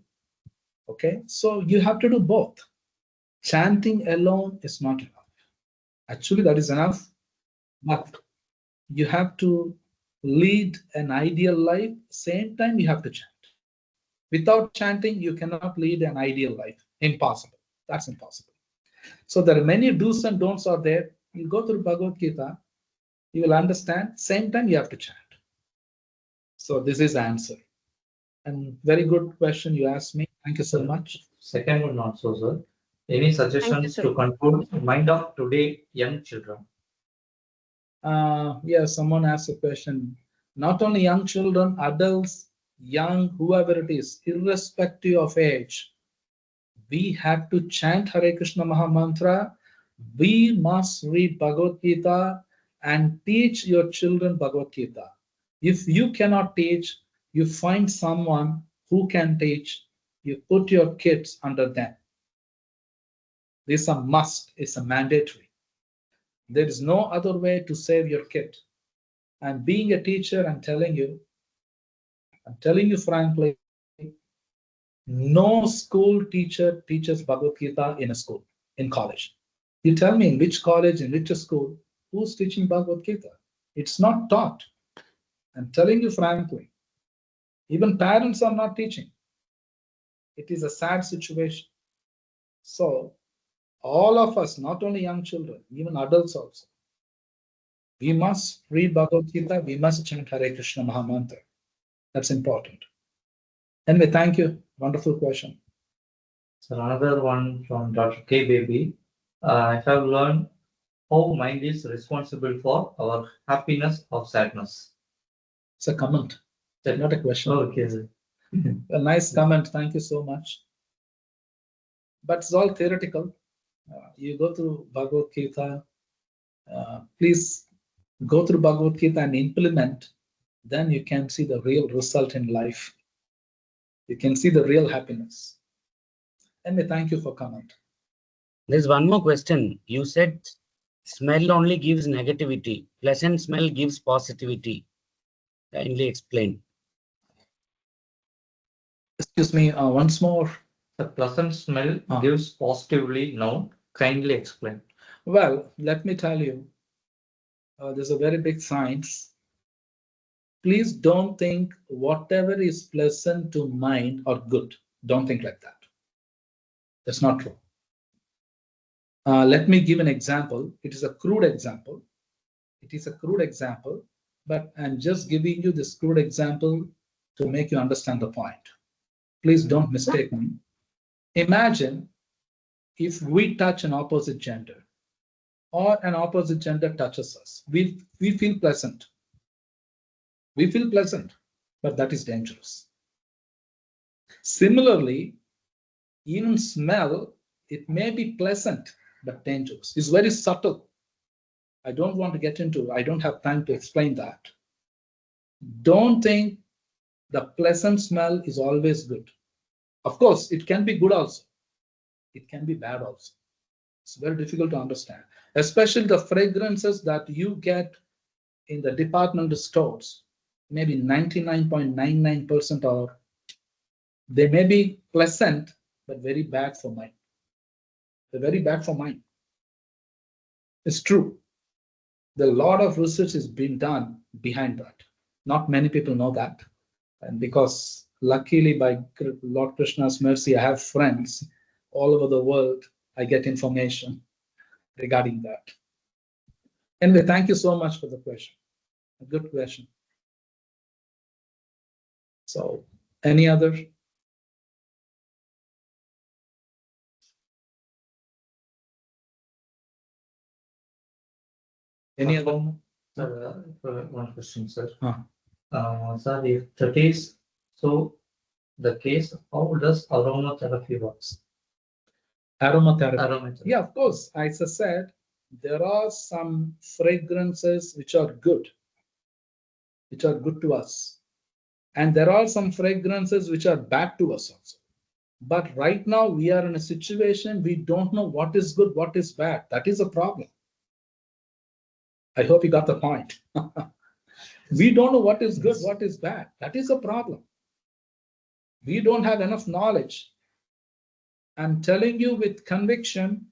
Okay, so you have to do both. Chanting alone is not enough. Actually, that is enough, but you have to lead an ideal life. Same time, you have to chant. Without chanting, you cannot lead an ideal life. Impossible. That's impossible. So there are many do's and don'ts are there. You go through Bhagavad Gita, you will understand. Same time, you have to chant. So this is the answer. And very good question you asked me. Thank you so much. Second one also, sir. Any suggestions to control mind of today young children? Yeah, someone asked a question. Not only young children, adults, young, whoever it is, irrespective of age, we have to chant Hare Krishna Maha Mantra We must read Bhagavad Gita and teach your children Bhagavad Gita. If you cannot teach, you find someone who can teach. You put your kids under them. This is a must, it's a mandatory. There is no other way to save your kid. And being a teacher, I'm telling you frankly, no school teacher teaches Bhagavad Gita in a school, in college. You tell me in which college, in which school, who's teaching Bhagavad Gita? It's not taught. I'm telling you frankly, even parents are not teaching. It is a sad situation. So, all of us, not only young children, even adults also, we must read Bhagavad Gita, we must chant Hare Krishna Mahamantra. That's important. Anyway, thank you. Wonderful question. So another one from Dr. K. Baby. I have learned how mind is responsible for our happiness or sadness. It's a comment, not a question. Okay. A nice comment. Thank you so much. But it's all theoretical. You go through Bhagavad Gita. Please go through Bhagavad Gita and implement. Then you can see the real result in life. You can see the real happiness. Anyway, thank you for comment. There's one more question. You said smell only gives negativity. Pleasant smell gives positivity. Kindly explain. Excuse me, once more. The pleasant smell gives positively. No, kindly explain. Well, let me tell you, there's a very big science. Please don't think whatever is pleasant to mind or good. Don't think like that. That's not true. Let me give an example. It is a crude example. But I'm just giving you this crude example to make you understand the point. Please don't mistake me. Imagine if we touch an opposite gender or an opposite gender touches us. We feel pleasant. We feel pleasant, but that is dangerous. Similarly, even smell, it may be pleasant, but dangerous. It's very subtle. I don't want to get into, I don't have time to explain that. Don't think the pleasant smell is always good. Of course, it can be good also. It can be bad also. It's very difficult to understand, especially the fragrances that you get in the departmental stores. Maybe 99.99% are, they may be pleasant, but very bad for mind. They're very bad for mind. It's true. A lot of research is being done behind that. Not many people know that. And because luckily by Lord Krishna's mercy, I have friends all over the world. I get information regarding that. Anyway, thank you so much for the question. A good question. So, any other? Any other? One question, sir. Sir, if that is so the case, how does aromatherapy works? Aromatherapy. Yeah, of course. As I said, there are some fragrances which are good to us. And there are some fragrances which are bad to us also. But right now we are in a situation we don't know what is good, what is bad. That is a problem. I hope you got the point. We don't know what is good, what is bad. That is a problem. We don't have enough knowledge. I'm telling you with conviction,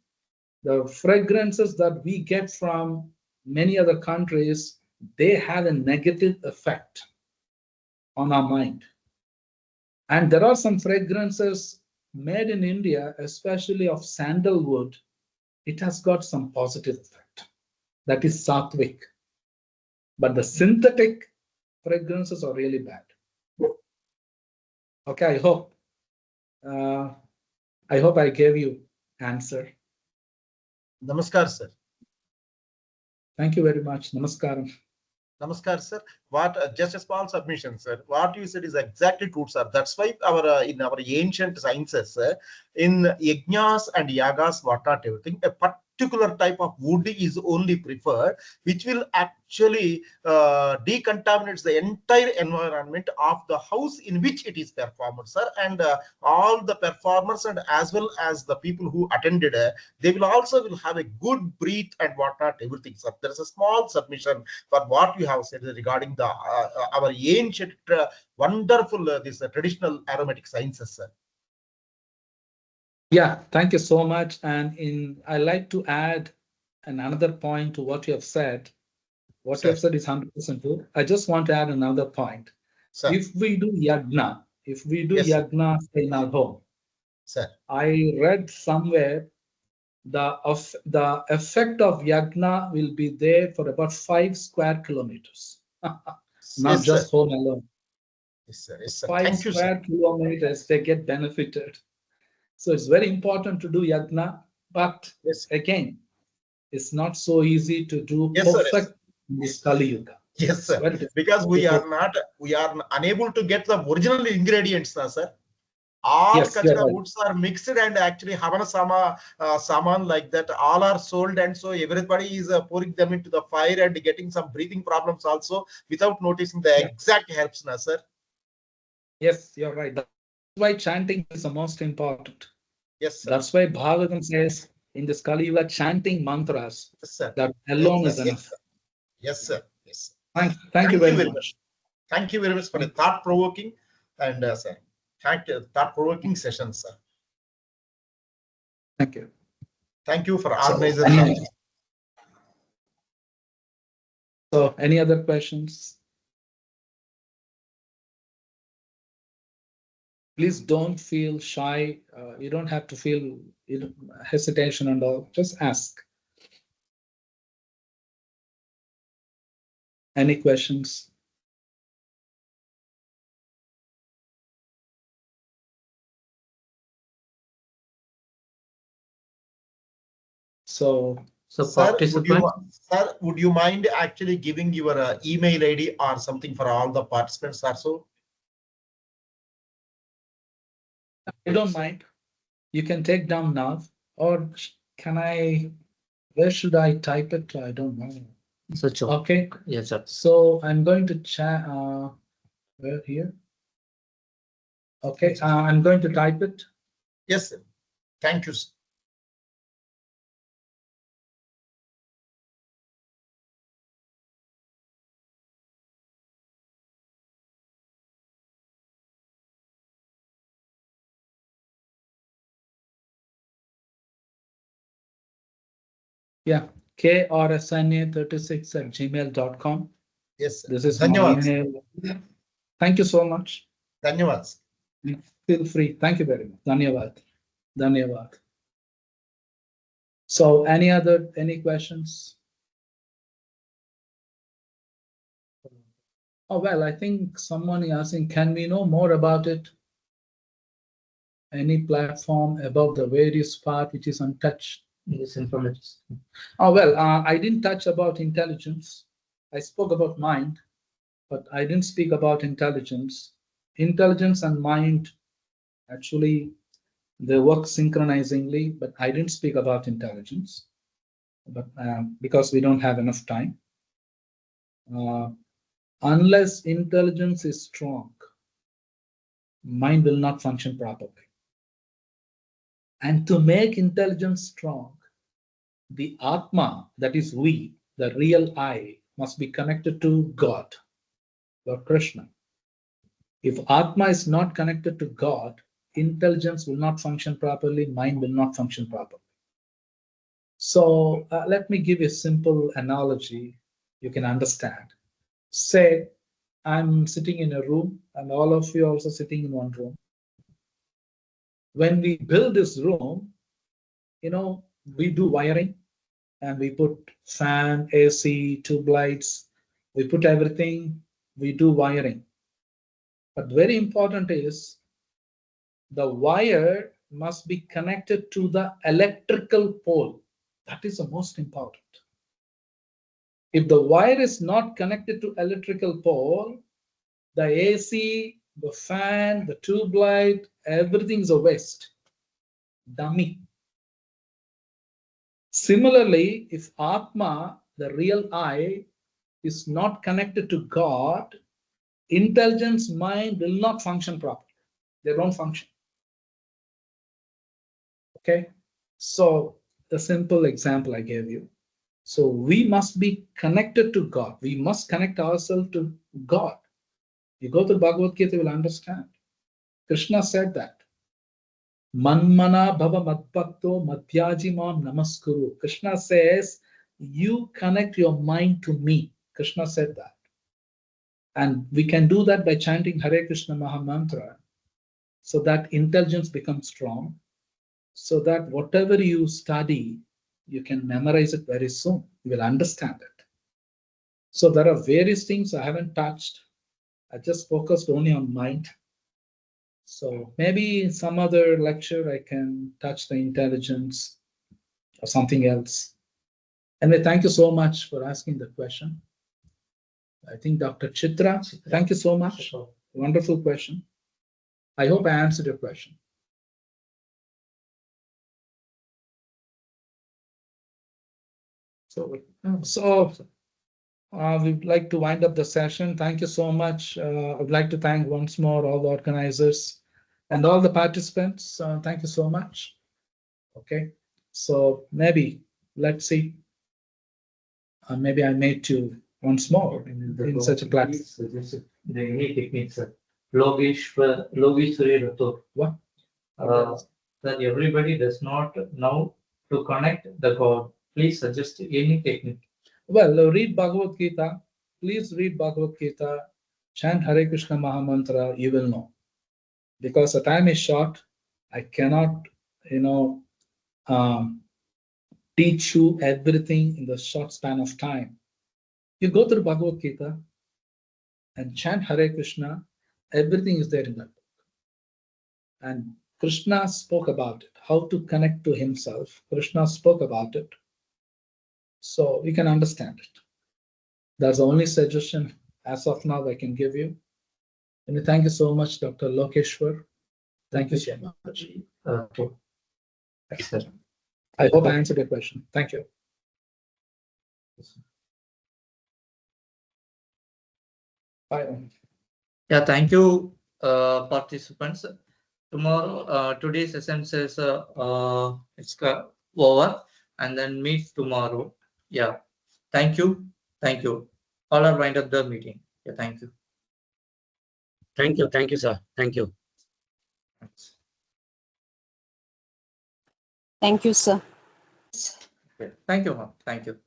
the fragrances that we get from many other countries, they have a negative effect on our mind. And there are some fragrances made in India, especially of sandalwood. It has got some positive effect. That is sattvic. But the synthetic fragrances are really bad. Okay, I hope I gave you answer. Namaskar, sir. Thank you very much. Namaskaram. Namaskar, sir. What just a small submission, sir. What you said is exactly true, sir. That's why our in our ancient sciences, in yajnas and yagas, what not everything, a particular type of wood is only preferred, which will actually decontaminate the entire environment of the house in which it is performed, sir. And all the performers and as well as the people who attended, they will also will have a good breath and whatnot, everything, sir. There is a small submission for what you have said regarding the our ancient wonderful this traditional aromatic sciences, sir. Yeah, thank you so much. And I like to add another point to what you have said. What you have said is 100% true. I just want to add another point. Sir. If we do yagna, in our home, sir. I read somewhere the effect of yagna will be there for about 5 square kilometers, not just sir. home alone. Yes, sir. Yes, sir. 5 Thank you, square sir. kilometers, they get benefited. So it's very important to do yagna, but again, it's not so easy to do perfect in this Kali Yuga. Yes, sir. Because we are unable to get the original ingredients, sir. All kachra woods are mixed and actually havana saman like that. All are sold, and so everybody is pouring them into the fire and getting some breathing problems also without noticing the exact herbs, sir. Yes, you're right. That's why chanting is the most important. Yes, sir. That's why Bhagavatam says in this Kali Yuga, chanting mantras, that alone is enough. Yes, sir. Yes. Thank you very much. Thank you very much for the thought-provoking and sir, thought-provoking session, sir. Thank you. Thank you for organizing. So, any other questions? Please don't feel shy. You don't have to feel hesitation and all. Just ask. Any questions? So sir, would you mind actually giving your email ID or something for all the participants also? I don't mind. You can take down now, or can I? Where should I type it? I don't know. Okay. Yes, sir. So I'm going to chat. Where here? Okay. I'm going to type it. Yes, sir. Thank you, sir. Yeah, KSRCAS36@gmail.com. Yes, sir. This is my email. Thank you so much. Dhanyavad. Feel free. Thank you very much. Dhanyavad. So, any questions? Oh, well, I think someone is asking, can we know more about it? Any platform about the various part which is untouched? Yes, information. Oh, well, I didn't touch about intelligence. I spoke about mind, but I didn't speak about intelligence. Intelligence and mind, actually, they work synchronizingly, but I didn't speak about intelligence, but because we don't have enough time. Unless intelligence is strong, mind will not function properly. And to make intelligence strong, the Atma, that is we, the real I, must be connected to God or Krishna. If Atma is not connected to God, intelligence will not function properly, mind will not function properly. So let me give you a simple analogy you can understand. Say I'm sitting in a room and all of you are also sitting in one room. When we build this room, we do wiring and we put fan, AC, tube lights, we put everything, we do wiring. But very important is the wire must be connected to the electrical pole. That is the most important. If the wire is not connected to electrical pole, the AC, the fan, the tube light, everything's a waste. Dummy. Similarly, if Atma, the real I, is not connected to God, intelligence mind will not function properly. They don't function. Okay? So, the simple example I gave you. So, we must be connected to God. We must connect ourselves to God. You go to Bhagavad Gita, you will understand. Krishna said that. Manmana bhava madbhakto madhyaji mam namaskuru. Krishna says, you connect your mind to me. Krishna said that. And we can do that by chanting Hare Krishna Maha Mantra so that intelligence becomes strong, so that whatever you study, you can memorize it very soon. You will understand it. So there are various things I haven't touched. I just focused only on mind. So maybe in some other lecture, I can touch the intelligence or something else. Anyway, thank you so much for asking the question. I think Dr. Chitra, thank you so much. Wonderful question. I hope I answered your question. So we'd like to wind up the session. Thank you so much. I'd like to thank once more all the organizers and all the participants. Thank you so much. Okay, so maybe let's see. Maybe I made you once more in such a platform. Suggested the any techniques, sir. Logeshwari Rathore. What? That everybody does not know to connect the God. Please suggest any technique. Well, read Bhagavad Gita. Please read Bhagavad Gita. Chant Hare Krishna Maha Mantra. You will know. Because the time is short, I cannot, teach you everything in the short span of time. You go through Bhagavad Gita and chant Hare Krishna. Everything is there in that book. And Krishna spoke about it, how to connect to himself. Krishna spoke about it. So we can understand it. That's the only suggestion as of now I can give you. And thank you so much, Dr. Lokeshwar. Thank you so much. Excellent. I hope I answered your question. Thank you. Bye. Yeah, thank you, participants. Tomorrow, today's session says it's over, and then meet tomorrow. Yeah, thank you, thank you. All are wind up the meeting. Yeah, thank you. Thank you, sir. Thank you. Thanks. Thank you, sir. Okay. Thank you, ma'am. Thank you.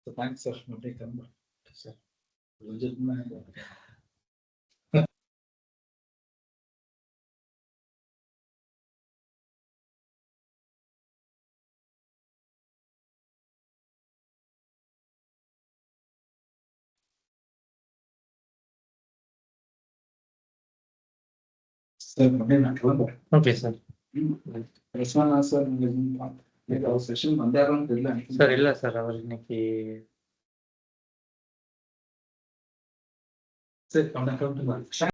So thanks, sir. Okay, sir. Sir, ಇಲ್ಲ sir, அவர் இன்னைக்கு Sir,